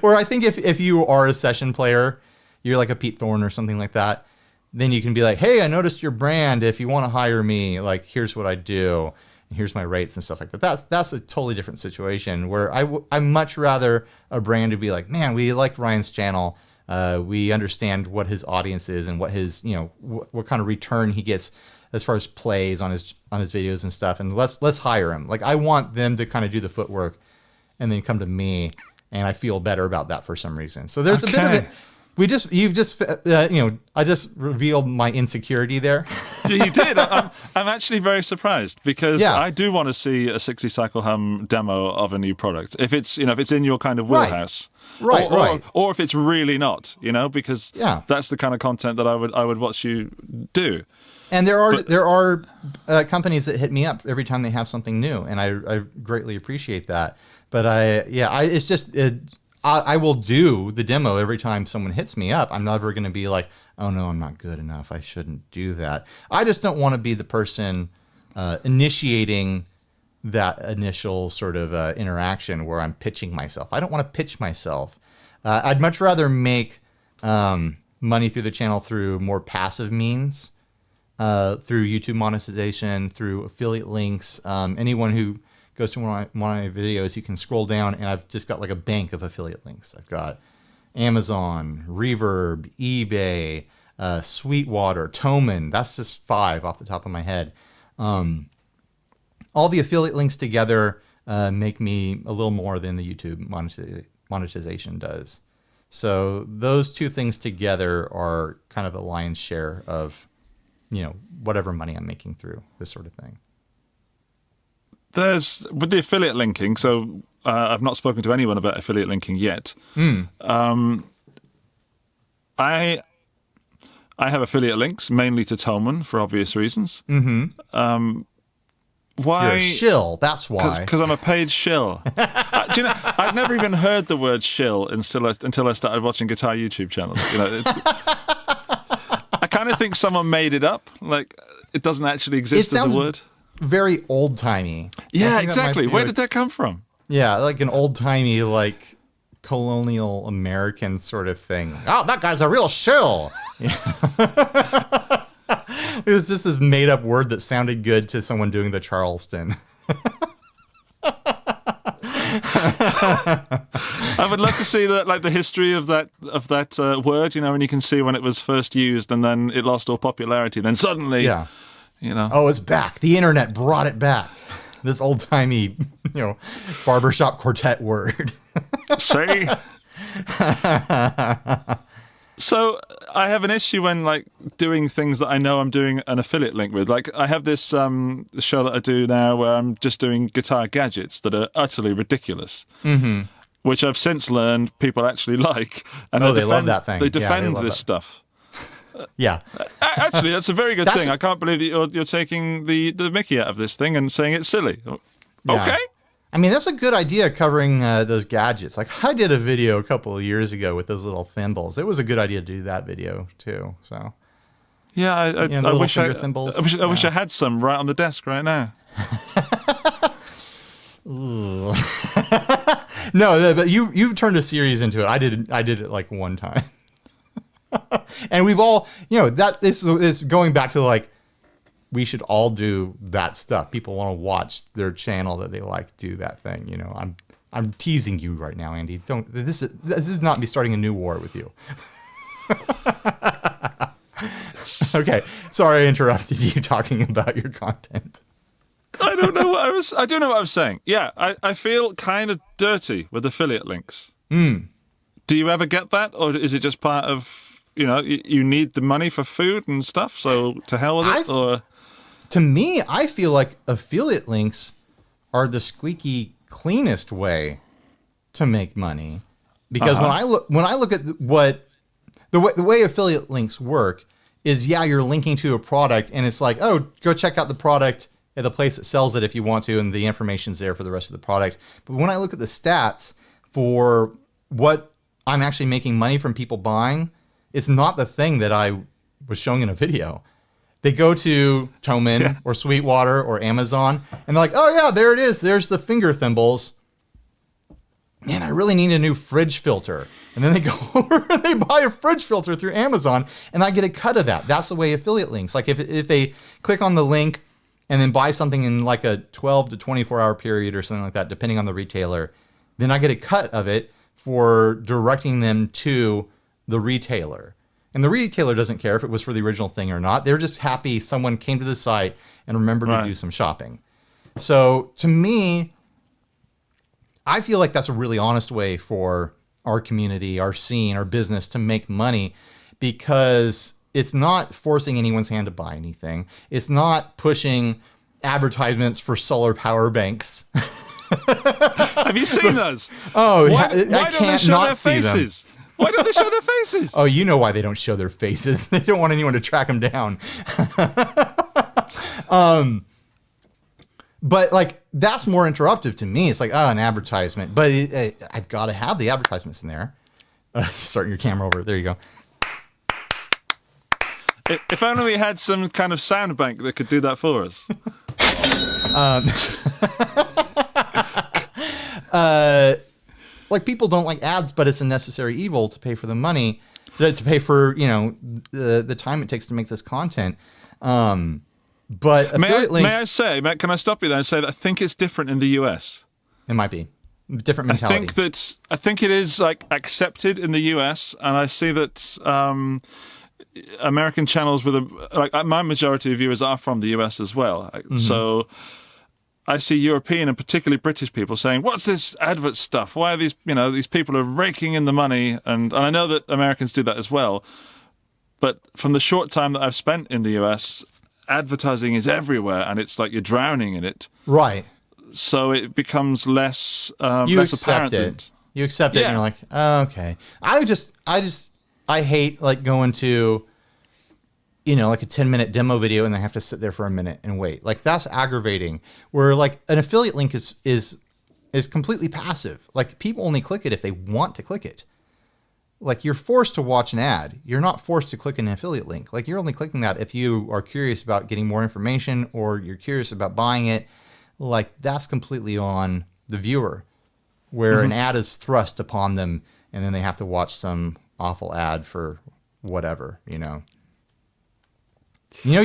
Where I think if you are a session player, you're like a Pete Thorne or something like that, then you can be like, hey, I noticed your brand. If you want to hire me, like, here's what I do. And here's my rates and stuff like that. That's a totally different situation where I'm much rather a brand to be like, man, we like Ryan's channel. We understand what his audience is and what his, you know, what kind of return he gets as far as plays on his videos and stuff. And let's hire him. Like, I want them to kind of do the footwork and then come to me, and I feel better about that for some reason. So there's a bit of it. I just revealed my insecurity there. You did. I'm actually very surprised because I do want to see a 60 cycle hum demo of a new product. If it's in your kind of wheelhouse. Right. Or if it's really not, because that's the kind of content that I would watch you do. And there are companies that hit me up every time they have something new, and I greatly appreciate that. But I will do the demo every time someone hits me up. I'm never going to be like, oh no, I'm not good enough. I shouldn't do that. I just don't want to be the person initiating that initial sort of interaction where I'm pitching myself. I don't want to pitch myself. I'd much rather make money through the channel through more passive means, through YouTube monetization, through affiliate links. Anyone who goes to one of my videos, you can scroll down, and I've just got like a bank of affiliate links. I've got Amazon, Reverb, eBay, Sweetwater, Thomann. That's just 5 off the top of my head. All the affiliate links together make me a little more than the YouTube monetization does. So those 2 things together are kind of the lion's share of, whatever money I'm making through this sort of thing. There's, with the affiliate linking, so I've not spoken to anyone about affiliate linking yet. I have affiliate links, mainly to Thomann, for obvious reasons. Mm-hmm. Why? You're a shill, that's why. Because I'm a paid shill. Do you know, I've never even heard the word shill until I started watching guitar YouTube channels. I kind of think someone made it up. Like, it doesn't actually exist as a word. Very old-timey. Yeah, exactly. Where did that come from? Yeah, like an old-timey, like, colonial American sort of thing. Oh, that guy's a real shill! Yeah. It was just this made-up word that sounded good to someone doing the Charleston. I would love to see the history of that word, and you can see when it was first used and then it lost all popularity. Then suddenly... Yeah. Oh, it's back. The internet brought it back. This old-timey, barbershop quartet word. See? So I have an issue when doing things that I know I'm doing an affiliate link with. Like, I have this show that I do now where I'm just doing guitar gadgets that are utterly ridiculous. Mm-hmm. Which I've since learned people actually like. And they love that thing. They defend this stuff. Yeah. Actually, that's a very good thing. I can't believe that you're taking the mickey out of this thing and saying it's silly. Okay. Yeah. I mean, that's a good idea, covering those gadgets. Like, I did a video a couple of years ago with those little thimbles. It was a good idea to do that video, too. So, Yeah, the I little wish finger thimbles. I wish I had some right on the desk right now. No, but you've turned a series into it. I did it like one time. And we've all, that it's going back to like, we should all do that stuff. People want to watch their channel that they like do that thing. I'm teasing you right now, Andy. This is not me starting a new war with you. Okay. Sorry I interrupted you talking about your content. I don't know what I was. I do know what I was saying. Yeah, I feel kind of dirty with affiliate links. Do you ever get that, or is it just part of, you need the money for food and stuff, so to hell with it? Or to me, I feel like affiliate links are the squeaky cleanest way to make money, because when I look at what the way affiliate links work is, you're linking to a product, and it's like, oh, go check out the product at the place that sells it if you want to, and the information's there for the rest of the product. But when I look at the stats for what I'm actually making money from people buying, it's not the thing that I was showing in a video. They go to Toman or Sweetwater or Amazon, and they're like, oh yeah, there it is. There's the finger thimbles. Man, I really need a new fridge filter. And then they go over and they buy a fridge filter through Amazon, and I get a cut of that. That's the way affiliate links. Like if they click on the link and then buy something in like a 12 to 24 hour period or something like that, depending on the retailer, then I get a cut of it for directing them to the retailer. And the retailer doesn't care if it was for the original thing or not. They're just happy someone came to the site and remembered to do some shopping. So to me, I feel like that's a really honest way for our community, our scene, our business to make money, because it's not forcing anyone's hand to buy anything. It's not pushing advertisements for solar power banks. Have you seen those? Oh, why I can't not see them. Why don't they show their faces? Oh, you know why they don't show their faces. They don't want anyone to track them down. But like, that's more interruptive to me. It's like, an advertisement, but I've got to have the advertisements in there. Starting your camera over. There you go. If only we had some kind of sound bank that could do that for us. Like, people don't like ads, but it's a necessary evil to pay for the money, to pay for, the time it takes to make this content. But affiliate links... Can I stop you there and say that I think it's different in the US? It might be. Different mentality. I think it is like accepted in the US, and I see that American channels my majority of viewers are from the US as well. Mm-hmm. So I see European and particularly British people saying, "What's this advert stuff? Why are these people are raking in the money?" And I know that Americans do that as well. But from the short time that I've spent in the US, advertising is everywhere, and it's like you're drowning in it. Right. So it becomes less you less accept apparent. It. You accept it, and you're like, oh, okay. I hate like going to, like a 10-minute demo video, and I have to sit there for a minute and wait. Like, that's aggravating. Where like an affiliate link is completely passive. Like, people only click it if they want to click it. Like, you're forced to watch an ad. You're not forced to click an affiliate link. Like, you're only clicking that if you are curious about getting more information, or you're curious about buying it. Like, that's completely on the viewer, where an ad is thrust upon them, and then they have to watch some awful ad for whatever, You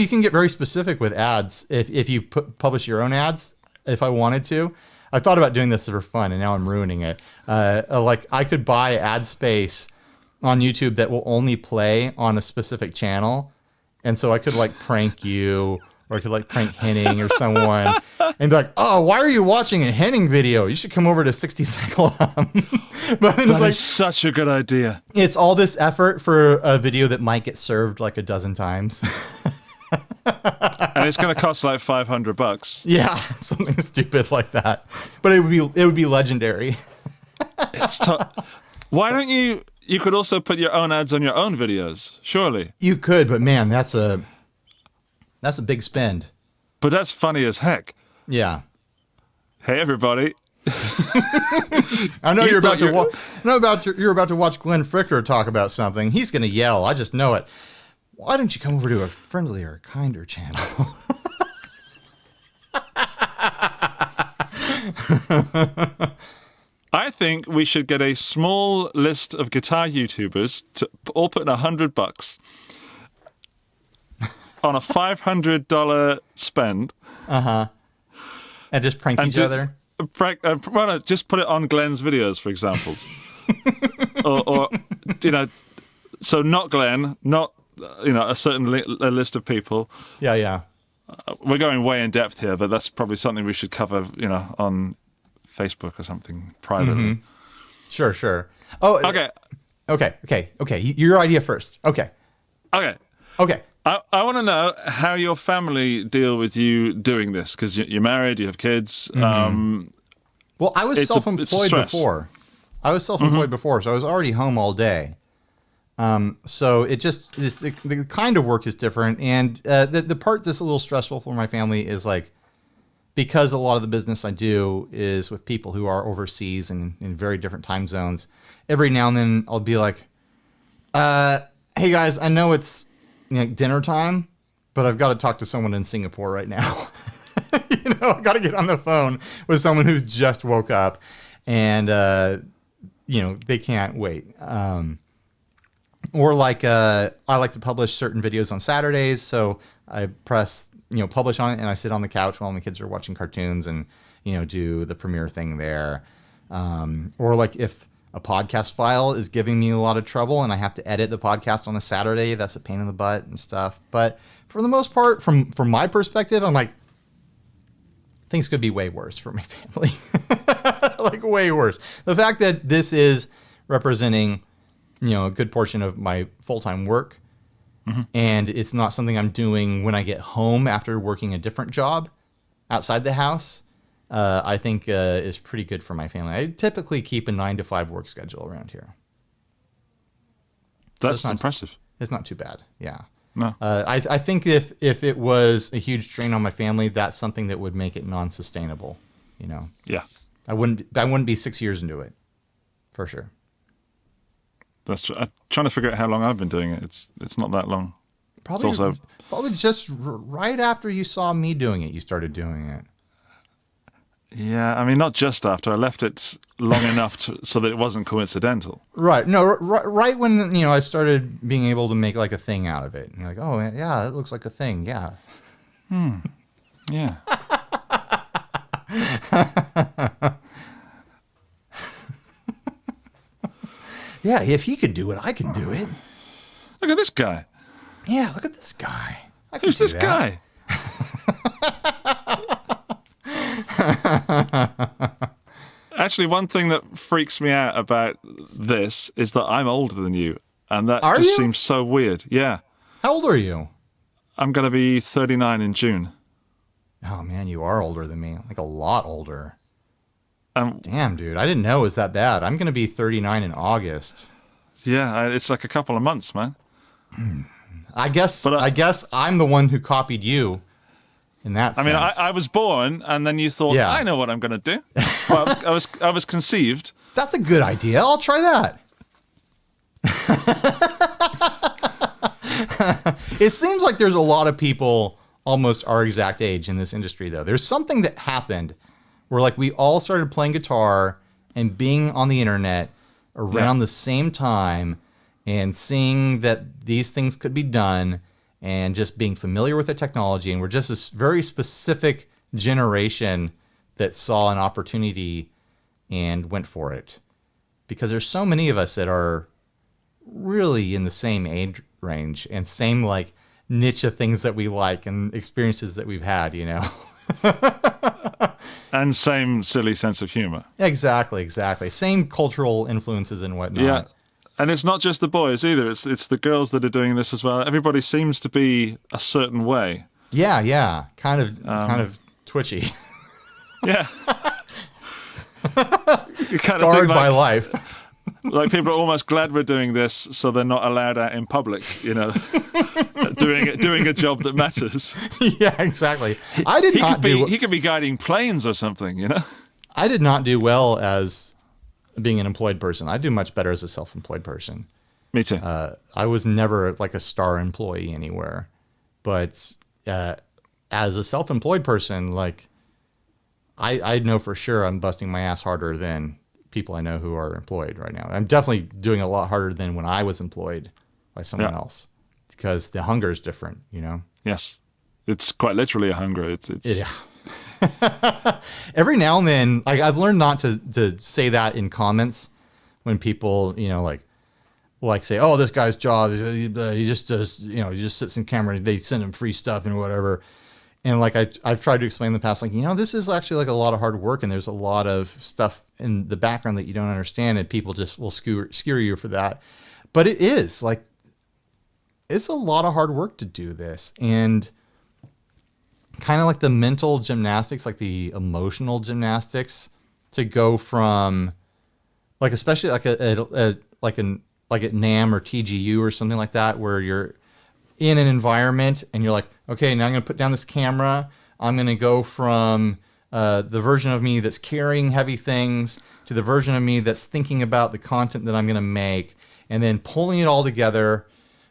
can get very specific with ads if you publish your own ads. If I wanted to, I thought about doing this for fun, and now I'm ruining it. Like, I could buy ad space on YouTube that will only play on a specific channel, and so I could like prank you, or I could like prank Henning or someone, and be like, "Oh, why are you watching a Henning video? You should come over to 60 Cycle." But then that is such a good idea. It's all this effort for a video that might get served like a dozen times. And it's going to cost like $500. Yeah, something stupid like that. But it would be legendary. It's tough. Why don't you? You could also put your own ads on your own videos, surely. You could, but man, that's a big spend. But that's funny as heck. Yeah. Hey, everybody. I know you're about to watch Glenn Fricker talk about something. He's going to yell. I just know it. why don't you come over to a friendlier, kinder channel? I think we should get a small list of guitar YouTubers to all put in $100 on a $500 spend. And just prank each other. Just put it on Glenn's videos, for example, or so not Glenn, not a certain a list of people. Yeah. We're going way in depth here, but that's probably something we should cover, on Facebook or something privately. Sure. Oh, okay. Your idea first. Okay. I want to know how your family deal with you doing this, because you're married, you have kids. Well, I was self-employed before. So I was already home all day. So the kind of work is different, and the part that's a little stressful for my family is like, because a lot of the business I do is with people who are overseas and in very different time zones. Every now and then I'll be like, "Hey guys, I know it's dinner time, but I've got to talk to someone in Singapore right now." I got to get on the phone with someone who's just woke up, and they can't wait. Or like I like to publish certain videos on Saturdays, so I press publish on it, and I sit on the couch while my kids are watching cartoons and do the premiere thing there. Or like if a podcast file is giving me a lot of trouble and I have to edit the podcast on a Saturday, that's a pain in the butt and stuff. But for the most part, from my perspective, I'm like, things could be way worse for my family. Like way worse. The fact that this is representing a good portion of my full-time work, and it's not something I'm doing when I get home after working a different job outside the house, I think is pretty good for my family. I typically keep a 9 to 5 work schedule around here. That's impressive. It's not too bad. Yeah. No. I think if it was a huge strain on my family, that's something that would make it non-sustainable. Yeah. I wouldn't be 6 years into it, for sure. That's true. I'm trying to figure out how long I've been doing it. It's not that long. Probably just right after you saw me doing it, you started doing it. Yeah, I mean, not just after. I left it long enough so that it wasn't coincidental. Right. No, right when I started being able to make like a thing out of it. And you're like, oh yeah, it looks like a thing. Yeah. Yeah. Yeah, if he could do it, I can do it. Look at this guy. Yeah, look at this guy. Who's this guy? Actually, one thing that freaks me out about this is that I'm older than you, and that seems so weird. Yeah. How old are you? I'm going to be 39 in June. Oh, man, you are older than me. Like a lot older. Damn, dude. I didn't know it was that bad. I'm going to be 39 in August. Yeah, it's like a couple of months, man. I guess I'm the one who copied you in that sense. I mean, I was born, and then you thought, I know what I'm going to do. Well, I was conceived. That's a good idea. I'll try that. It seems like there's a lot of people almost our exact age in this industry, though. There's something that happened where like we all started playing guitar and being on the internet around the same time and seeing that these things could be done and just being familiar with the technology. And we're just a very specific generation that saw an opportunity and went for it. Because there's so many of us that are really in the same age range and same like niche of things that we like and experiences that we've had, And same silly sense of humor. Exactly. Same cultural influences and whatnot. Yeah. And it's not just the boys either. It's the girls that are doing this as well. Everybody seems to be a certain way. Yeah. Kind of twitchy. Yeah. Scarred by life. Like people are almost glad we're doing this so they're not allowed out in public, doing a job that matters. Yeah, exactly. He could be guiding planes or something, I did not do well as being an employed person. I do much better as a self-employed person. Me too. I was never like a star employee anywhere, but as a self-employed person, like I know for sure I'm busting my ass harder than people I know who are employed right now. I'm definitely doing a lot harder than when I was employed by someone else, because the hunger is different, you know? Yes. It's quite literally a hunger. It's Yeah. Every now and then, like I've learned not to say that in comments when people, you know, like say, oh, this guy's job, he just does, you know, he just sits in camera, they send him free stuff and whatever. And like I've tried to explain in the past, like, you know, this is actually like a lot of hard work, and there's a lot of stuff in the background that you don't understand, and people just will skewer you for that. But it is like, it's a lot of hard work to do this, and kind of like the mental gymnastics, like the emotional gymnastics, to go from like, especially like like at NAMM or TGU or something like that, where you're in an environment and you're like, okay, now I'm going to put down this camera. I'm going to go from the version of me that's carrying heavy things to the version of me that's thinking about the content that I'm going to make, and then pulling it all together,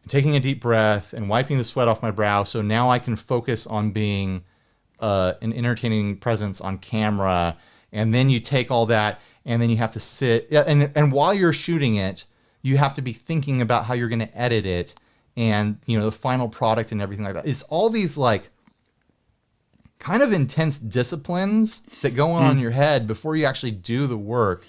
taking a deep breath and wiping the sweat off my brow. So now I can focus on being an entertaining presence on camera. And then you take all that, and then you have to sit. And while you're shooting it, you have to be thinking about how you're going to edit it, and, you know, the final product and everything like that. It's all these like kind of intense disciplines that go on in your head before you actually do the work.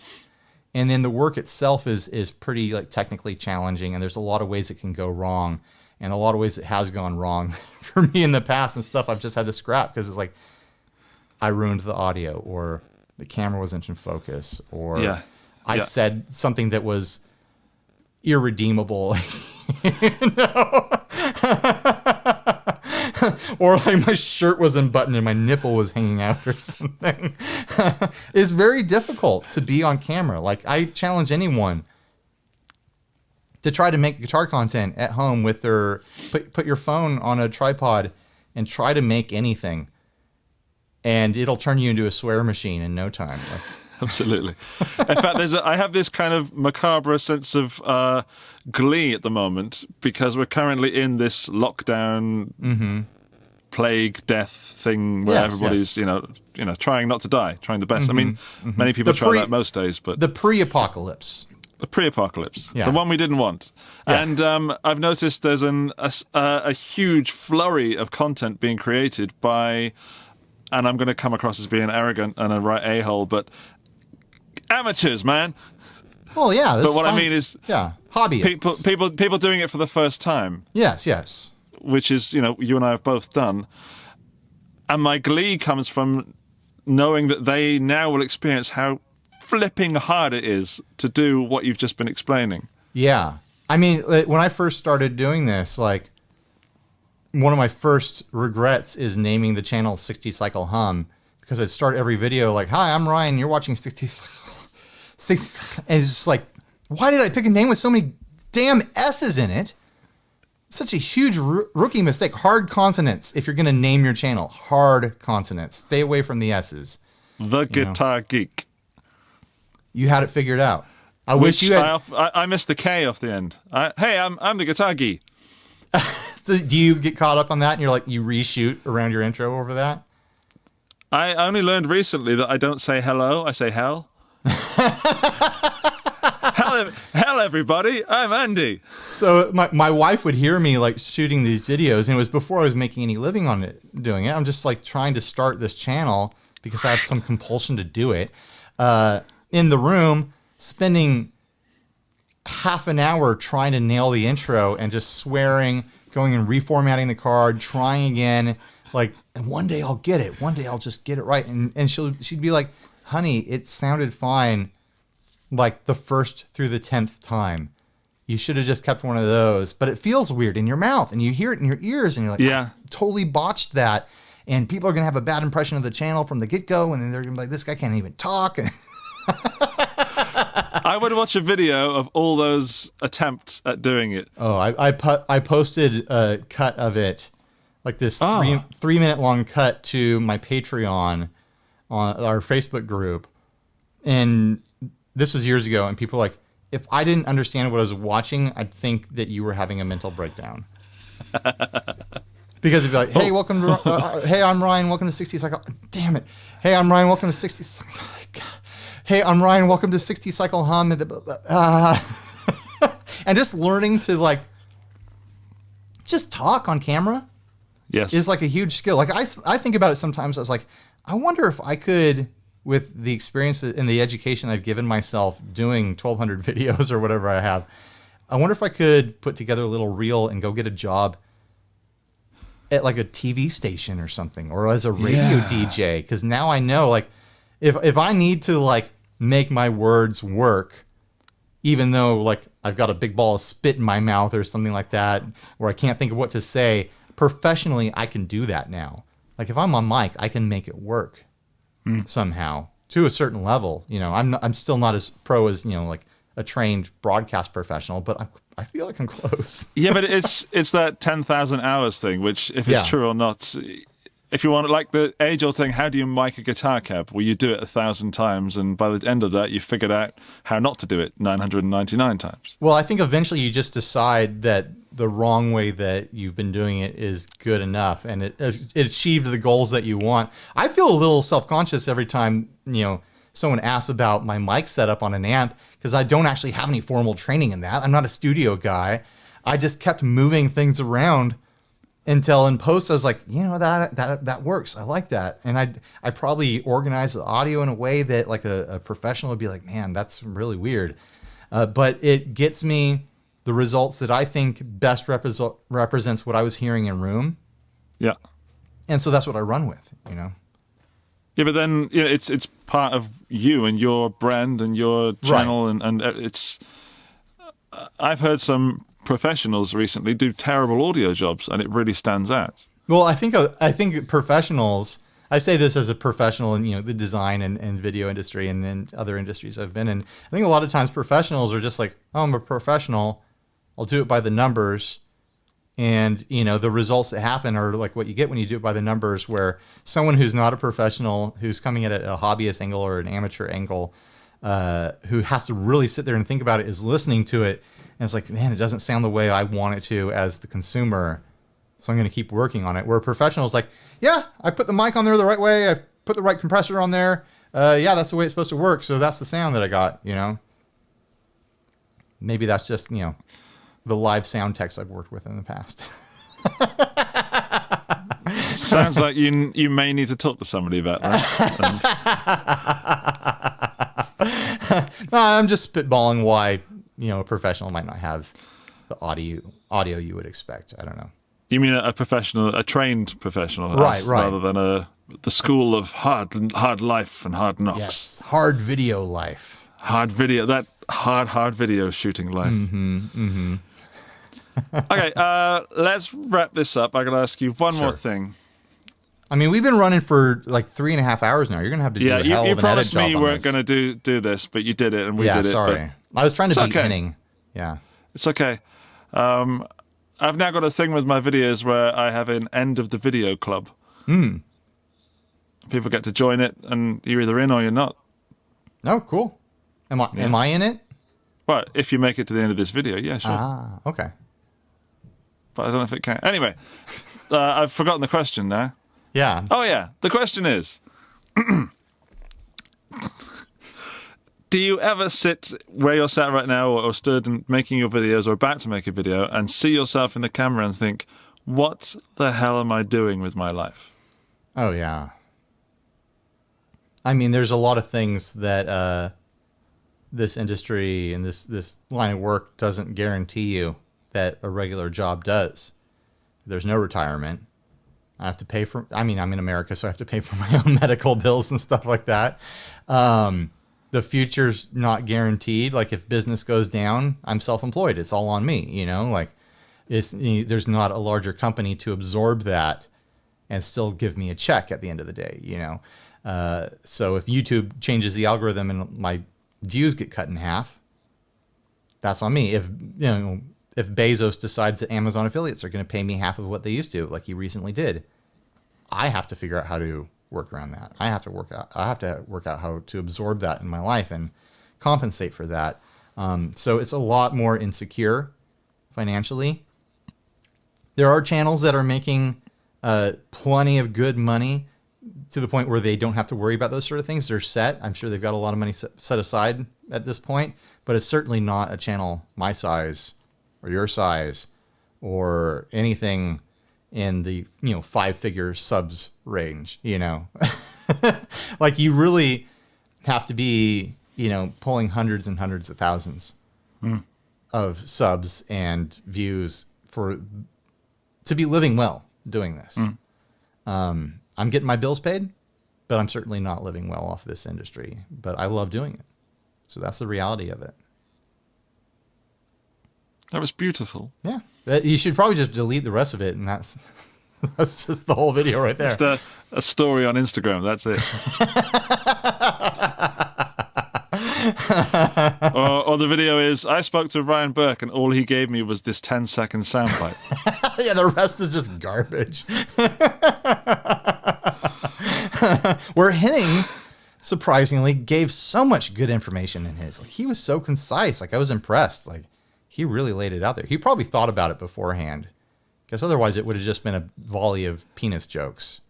And then the work itself is pretty like technically challenging, and there's a lot of ways it can go wrong, and a lot of ways it has gone wrong for me in the past, and stuff I've just had to scrap because it's like I ruined the audio, or the camera wasn't in focus, or I said something that was irredeemable. You know? Or like my shirt was unbuttoned and my nipple was hanging out or something. It's very difficult to be on camera. Like, I challenge anyone to try to make guitar content at home with their put your phone on a tripod and try to make anything, and it'll turn you into a swear machine in no time. Like, absolutely. In fact, I have this kind of macabre sense of glee at the moment, because we're currently in this lockdown, plague, death thing where everybody's, you know, trying not to die, trying the best. I mean, many people try that most days, but the pre-apocalypse. The pre-apocalypse, the one we didn't want. Yeah. And I've noticed there's a huge flurry of content being created by, and I'm going to come across as being arrogant and a right a-hole, but amateurs, man. Well, yeah. But what I mean is, hobbyists. People doing it for the first time. Yes. Which is, you know, you and I have both done. And my glee comes from knowing that they now will experience how flipping hard it is to do what you've just been explaining. Yeah. I mean, when I first started doing this, like, one of my first regrets is naming the channel 60 Cycle Hum, because I'd start every video like, hi, I'm Ryan, you're watching 60, and it's just like, why did I pick a name with so many damn S's in it? Such a huge rookie mistake. Hard consonants if you're going to name your channel. Hard consonants. Stay away from the S's. The Guitar Geek. You had it figured out. I wish you had. I missed the K off the end. Hey, I'm the Guitar Geek. So do you get caught up on that and you're like, you reshoot around your intro over that? I only learned recently that I don't say hello, I say hell. Hell, everybody, I'm Andy. So my wife would hear me like shooting these videos, and it was before I was making any living on it, doing it. I'm just like trying to start this channel because I have some compulsion to do it. In the room, spending half an hour trying to nail the intro and just swearing, going and reformatting the card, trying again. Like, and one day I'll get it. One day I'll just get it right. And she'd be like, honey, it sounded fine like the first through the 10th time. You should have just kept one of those. But it feels weird in your mouth, and you hear it in your ears, and you're like, I totally botched that. And people are going to have a bad impression of the channel from the get-go, and then they're going to be like, this guy can't even talk. I would watch a video of all those attempts at doing it. Oh, I posted a cut of it, like this 3-minute long cut, to my Patreon on our Facebook group. And this was years ago, and people were like, if I didn't understand what I was watching, I'd think that you were having a mental breakdown. Because it'd be like, hey, welcome to, hey, I'm Ryan, welcome to 60 Cycle. Damn it. Hey, I'm Ryan, welcome to 60 Cycle. Hey, I'm Ryan, welcome to 60 Cycle Hum. And just learning to like, just talk on camera. Yes. Is like a huge skill. Like I think about it sometimes. I was like, I wonder if I could, with the experience and the education I've given myself doing 1,200 videos or whatever I have, I wonder if I could put together a little reel and go get a job at like a TV station or something, or as a radio DJ. Because now I know, like, if I need to like make my words work, even though like I've got a big ball of spit in my mouth or something like that, or I can't think of what to say, professionally I can do that now. Like if I'm on mic, I can make it work somehow to a certain level. You know, I'm still not as pro as, you know, like a trained broadcast professional, but I feel like I'm close. Yeah, but it's that 10,000 hours thing, which if it's true or not, if you want to, like the age-old thing, how do you mic a guitar cab? Well, you do it 1,000 times, and by the end of that, you figured out how not to do it 999 times. Well, I think eventually you just decide that the wrong way that you've been doing it is good enough, and it achieved the goals that you want. I feel a little self-conscious every time, you know, someone asks about my mic setup on an amp, because I don't actually have any formal training in that. I'm not a studio guy. I just kept moving things around until in post I was like, you know, that works. I like that. And I probably organized the audio in a way that like a professional would be like, man, that's really weird. But it gets me the results that I think best represents what I was hearing in room. Yeah. And so that's what I run with, you know. Yeah, but then you know, it's part of you and your brand and your channel, right. and it's. I've heard some professionals recently do terrible audio jobs, and it really stands out. Well, I think professionals. I say this as a professional in, you know, the design and video industry and then other industries I've been in. I think a lot of times professionals are just like, oh, I'm a professional. I'll do it by the numbers. And, you know, the results that happen are like what you get when you do it by the numbers, where someone who's not a professional, who's coming at a hobbyist angle or an amateur angle, who has to really sit there and think about it, is listening to it. And it's like, man, it doesn't sound the way I want it to as the consumer. So I'm going to keep working on it. Where a professional is like, yeah, I put the mic on there the right way. I put the right compressor on there. Yeah, that's the way it's supposed to work. So that's the sound that I got, you know. Maybe that's just, you know, the live sound techs I've worked with in the past. Sounds like you may need to talk to somebody about that. No, I'm just spitballing why, you know, a professional might not have the audio you would expect. I don't know. You mean a professional, a trained professional, right, rather than the school of hard life and hard knocks. Yes, hard video life. Hard video, that hard video shooting life. Mm-hmm. Mm-hmm. Okay, let's wrap this up. I'm going to ask you one more thing. I mean, we've been running for like 3.5 hours now. You're going to have to do a hell of an edit job on this. Yeah, you promised me you weren't going to do this, but you did it, and we did it. Yeah, sorry. I was trying to beat Henning. Yeah. It's okay. I've now got a thing with my videos where I have an end of the video club. People get to join it, and you're either in or you're not. Oh, cool. Am I in it? Well, if you make it to the end of this video, yeah, sure. Ah, okay. But I don't know if it can. Anyway, I've forgotten the question now. Yeah. Oh, yeah. The question is, do you ever sit where you're sat right now or stood and making your videos or about to make a video and see yourself in the camera and think, what the hell am I doing with my life? Oh, yeah. I mean, there's a lot of things that this industry and this line of work doesn't guarantee you that a regular job does. There's no retirement. I have to pay for, I mean, I'm in America, so I have to pay for my own medical bills and stuff like that. The future's not guaranteed. Like if business goes down, I'm self-employed. It's all on me, you know, like there's not a larger company to absorb that and still give me a check at the end of the day, you know? So if YouTube changes the algorithm and my views get cut in half, that's on me. If Bezos decides that Amazon affiliates are going to pay me half of what they used to, like he recently did, I have to figure out how to work around that. I have to work out how to absorb that in my life and compensate for that. So it's a lot more insecure financially. There are channels that are making plenty of good money to the point where they don't have to worry about those sort of things. They're set. I'm sure they've got a lot of money set aside at this point, but it's certainly not a channel my size or your size or anything in the 5-figure subs range. Like, you really have to be pulling hundreds and hundreds of thousands of subs and views to be living well doing this. I'm getting my bills paid, but I'm certainly not living well off this industry, but I love doing it. So that's the reality of it. That was beautiful. Yeah. You should probably just delete the rest of it, and that's just the whole video right there. Just a story on Instagram, that's it. or the video is, I spoke to Ryan Burke and all he gave me was this 10-second soundbite. Yeah, the rest is just garbage. Where Henning, surprisingly, gave so much good information in his. Like, he was so concise. Like, I was impressed. Like, he really laid it out there. He probably thought about it beforehand, because otherwise it would have just been a volley of penis jokes.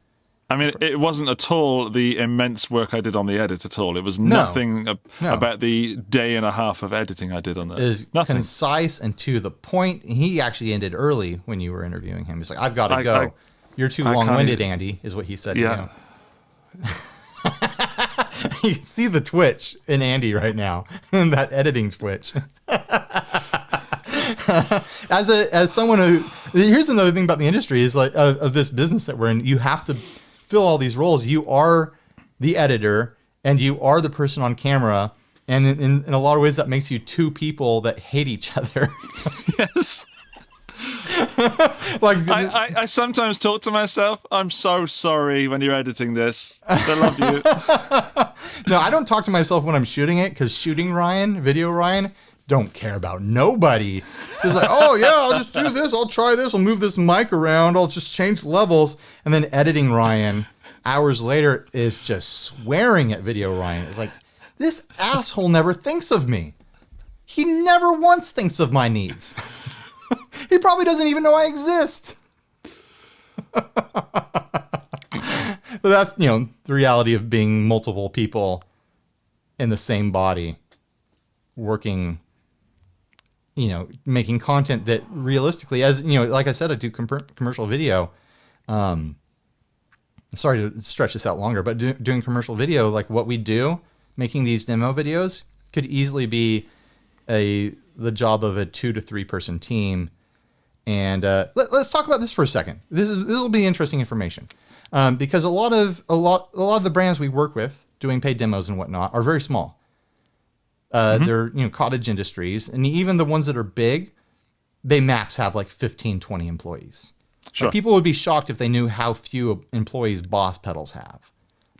I mean, it wasn't at all the immense work I did on the edit at all. It was nothing about the day and a half of editing I did on that. It was nothing. Concise and to the point. He actually ended early when you were interviewing him. He's like, I've got to go. You're too long-winded, Andy, is what he said. Yeah. You can see the twitch in Andy right now, that editing twitch. As someone who, here's another thing about the industry is like of this business that we're in, you have to fill all these roles. You are the editor and you are the person on camera, and in a lot of ways that makes you two people that hate each other. Yes. Like I sometimes talk to myself, I'm so sorry when you're editing this. I love you. No, I don't talk to myself when I'm shooting it, because shooting Ryan, video Ryan, don't care about nobody. It's like, oh yeah, I'll just do this, I'll try this, I'll move this mic around, I'll just change levels. And then editing Ryan hours later is just swearing at video Ryan. It's like, this asshole never thinks of me. He never once thinks of my needs. He probably doesn't even know I exist. But that's, the reality of being multiple people in the same body working, making content that realistically, as like I said, I do commercial video. Sorry to stretch this out longer, but doing commercial video, like what we do, making these demo videos could easily be the job of a 2 to 3 person team. And let's talk about this for a second. This will be interesting information, because a lot of the brands we work with doing paid demos and whatnot are very small. They're cottage industries, and even the ones that are big, they max have like 15, 20 employees. Sure. Like, people would be shocked if they knew how few employees Boss Pedals have.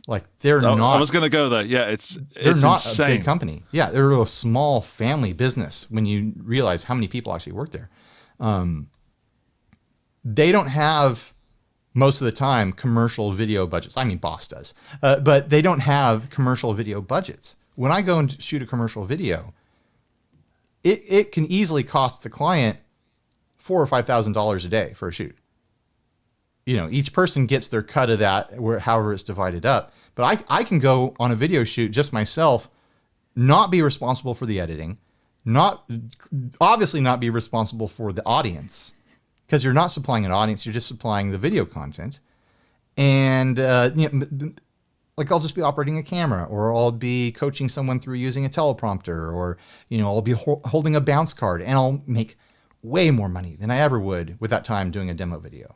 Like, they're not. I was going to go there. Yeah, they're not insane. A big company. Yeah, they're a small family business when you realize how many people actually work there. They don't have, most of the time, commercial video budgets. I mean, Boss does. But they don't have commercial video budgets. When I go and shoot a commercial video, it can easily cost the client $4,000 or $5,000 a day for a shoot. Each person gets their cut of that, however it's divided up. But I can go on a video shoot just myself, not be responsible for the editing, obviously not be responsible for the audience, because you're not supplying an audience, you're just supplying the video content. And like, I'll just be operating a camera, or I'll be coaching someone through using a teleprompter, or I'll be holding a bounce card, and I'll make way more money than I ever would with that time doing a demo video.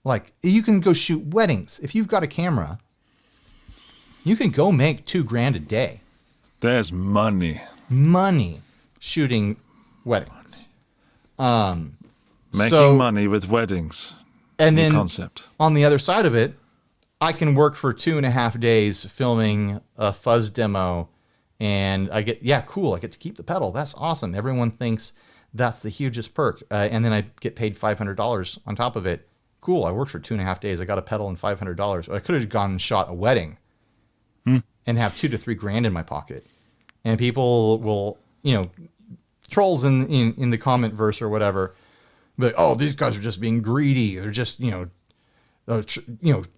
Like, you can go shoot weddings. If you've got a camera, you can go make $2,000 a day. There's money shooting weddings. Making money with weddings. And then concept. On the other side of it, I can work for 2.5 days filming a fuzz demo, and I get to keep the pedal. That's awesome. Everyone thinks that's the hugest perk. And then I get paid $500 on top of it. Cool. I worked for 2.5 days. I got a pedal and $500. I could have gone and shot a wedding and have $2,000 to $3,000 in my pocket. And people will, trolls in the comment verse or whatever, but oh, these guys are just being greedy. They're just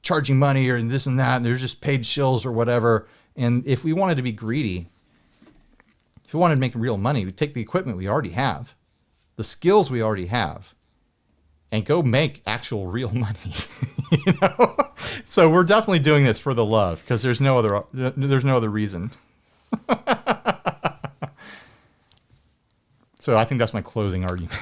charging money or this and that. And they're just paid shills or whatever. And if we wanted to be greedy, if we wanted to make real money, we'd take the equipment we already have, the skills we already have, and go make actual real money. So we're definitely doing this for the love, because there's no other reason. So I think that's my closing argument.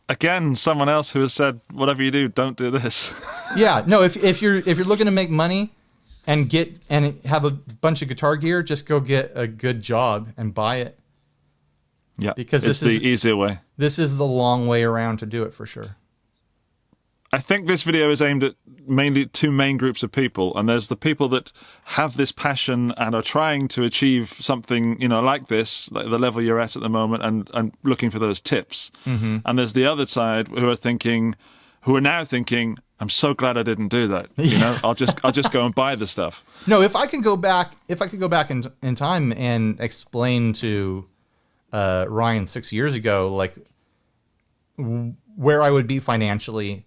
Again, someone else who has said, whatever you do, don't do this. Yeah, no, if you're looking to make money and have a bunch of guitar gear, just go get a good job and buy it. Yeah, because this is the easier way. This is the long way around to do it, for sure. I think this video is aimed at mainly two main groups of people, and there's the people that have this passion and are trying to achieve something, like this, like the level you're at the moment, and looking for those tips. Mm-hmm. And there's the other side who are now thinking, I'm so glad I didn't do that. I'll just go and buy the stuff. No, if I could go back in time and explain to Ryan 6 years ago, like where I would be financially,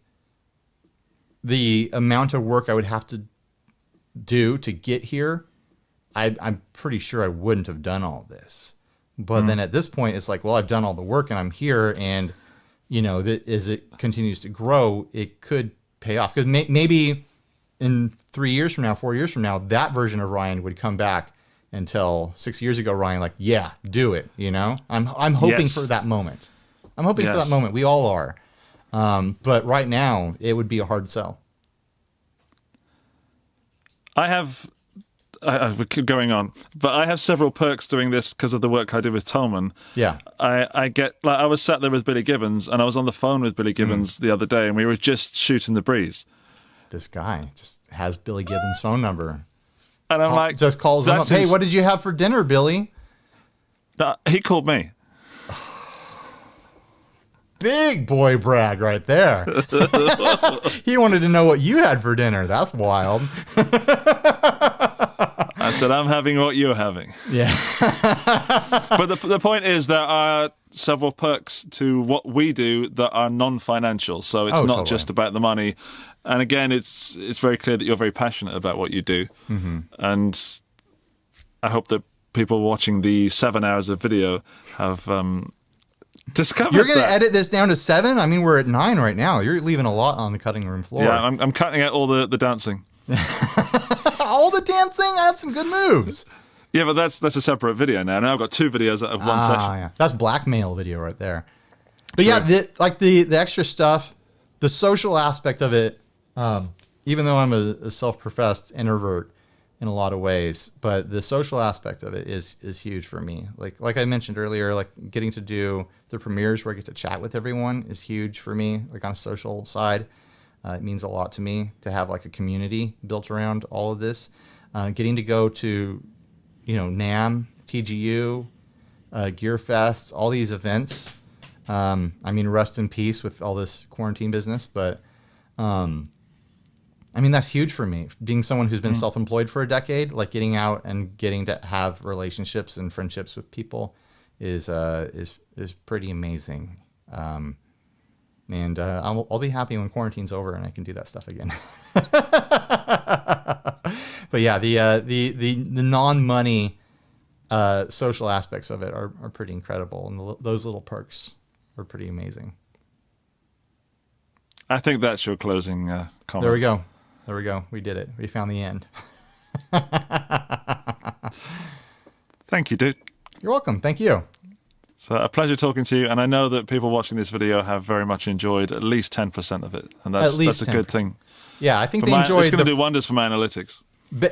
the amount of work I would have to do to get here, I'm pretty sure I wouldn't have done all this. But then at this point, it's like, well, I've done all the work and I'm here, and as it continues to grow, it could pay off. Because maybe in 3 years from now, 4 years from now, that version of Ryan would come back and tell 6 years ago Ryan, like, yeah, do it. I'm hoping for that moment. I'm hoping for that moment. We all are. But right now, it would be a hard sell. We keep going on, but I have several perks doing this because of the work I do with Tolman. Yeah. I was sat there with Billy Gibbons, and I was on the phone with Billy Gibbons the other day, and we were just shooting the breeze. This guy just has Billy Gibbons' phone number. And I'm like... Just calls him up, hey, what did you have for dinner, Billy? He called me. Big boy brag right there. He wanted to know what you had for dinner. That's wild. I said, I'm having what you're having. Yeah. But the point is, there are several perks to what we do that are non-financial. So it's not just about the money. And again, it's very clear that you're very passionate about what you do. Mm-hmm. And I hope that people watching the 7 hours of video have... discovered. You're going to edit this down to 7? I mean, we're at 9 right now. You're leaving a lot on the cutting room floor. Yeah, I'm cutting out all the dancing. All the dancing? I had some good moves. Yeah, but that's a separate video now. Now I've got 2 videos out of one session. Yeah. That's blackmail video right there. But true. Yeah, the extra stuff, the social aspect of it, even though I'm a self-professed introvert in a lot of ways, but the social aspect of it is huge for me. Like I mentioned earlier, like getting to do the premieres where I get to chat with everyone is huge for me, like on a social side. It means a lot to me to have like a community built around all of this. Getting to go to, NAMM, TGU, Gear Fest, all these events. Rest in peace with all this quarantine business, but that's huge for me. Being someone who's been self-employed for a decade, like getting out and getting to have relationships and friendships with people is pretty amazing. And I'll be happy when quarantine's over and I can do that stuff again. But yeah, the non-money social aspects of it are pretty incredible, and those little perks are pretty amazing. I think that's your closing comment. There we go. We did it. We found the end. Thank you, dude. You're welcome. Thank you. So a pleasure talking to you, and I know that people watching this video have very much enjoyed at least 10% of it, and that's a good thing. Yeah, I think they enjoyed. It's going to do wonders for my analytics.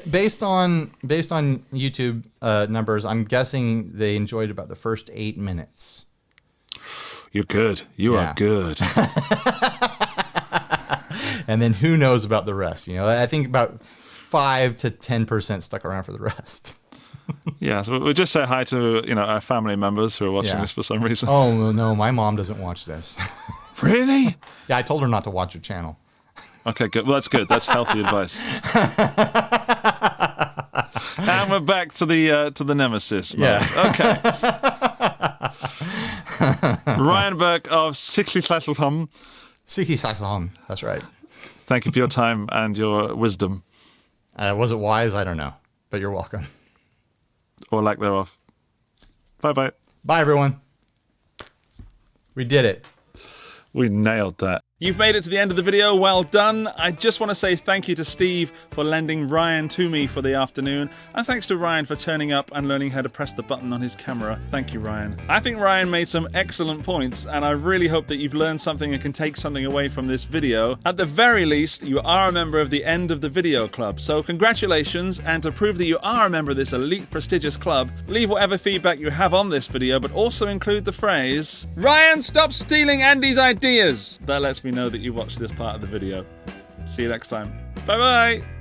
Based on YouTube numbers, I'm guessing they enjoyed about the first 8 minutes. You're good. You are good. And then who knows about the rest? I think about 5 to 10% stuck around for the rest. Yeah, so we'll just say hi to our family members who are watching this for some reason. Oh no, my mom doesn't watch this. Really? Yeah, I told her not to watch your channel. Okay, good. Well, that's good. That's healthy advice. And we're back to the nemesis mode. Yeah. Okay. Ryan Burke of Sickly Cyclehum. Sickly Cyclehum. That's right. Thank you for your time and your wisdom. Was it wise? I don't know. But you're welcome. Or lack thereof. Bye-bye. Bye, everyone. We did it. We nailed that. You've made it to the end of the video. Well done. I just want to say thank you to Steve for lending Ryan to me for the afternoon. And thanks to Ryan for turning up and learning how to press the button on his camera. Thank you, Ryan. I think Ryan made some excellent points, and I really hope that you've learned something and can take something away from this video. At the very least, you are a member of the End of the Video Club. So congratulations, and to prove that you are a member of this elite, prestigious club, leave whatever feedback you have on this video, but also include the phrase, "Ryan, stop stealing Andy's ideas!" That lets me know that you watched this part of the video. See you next time. Bye-bye!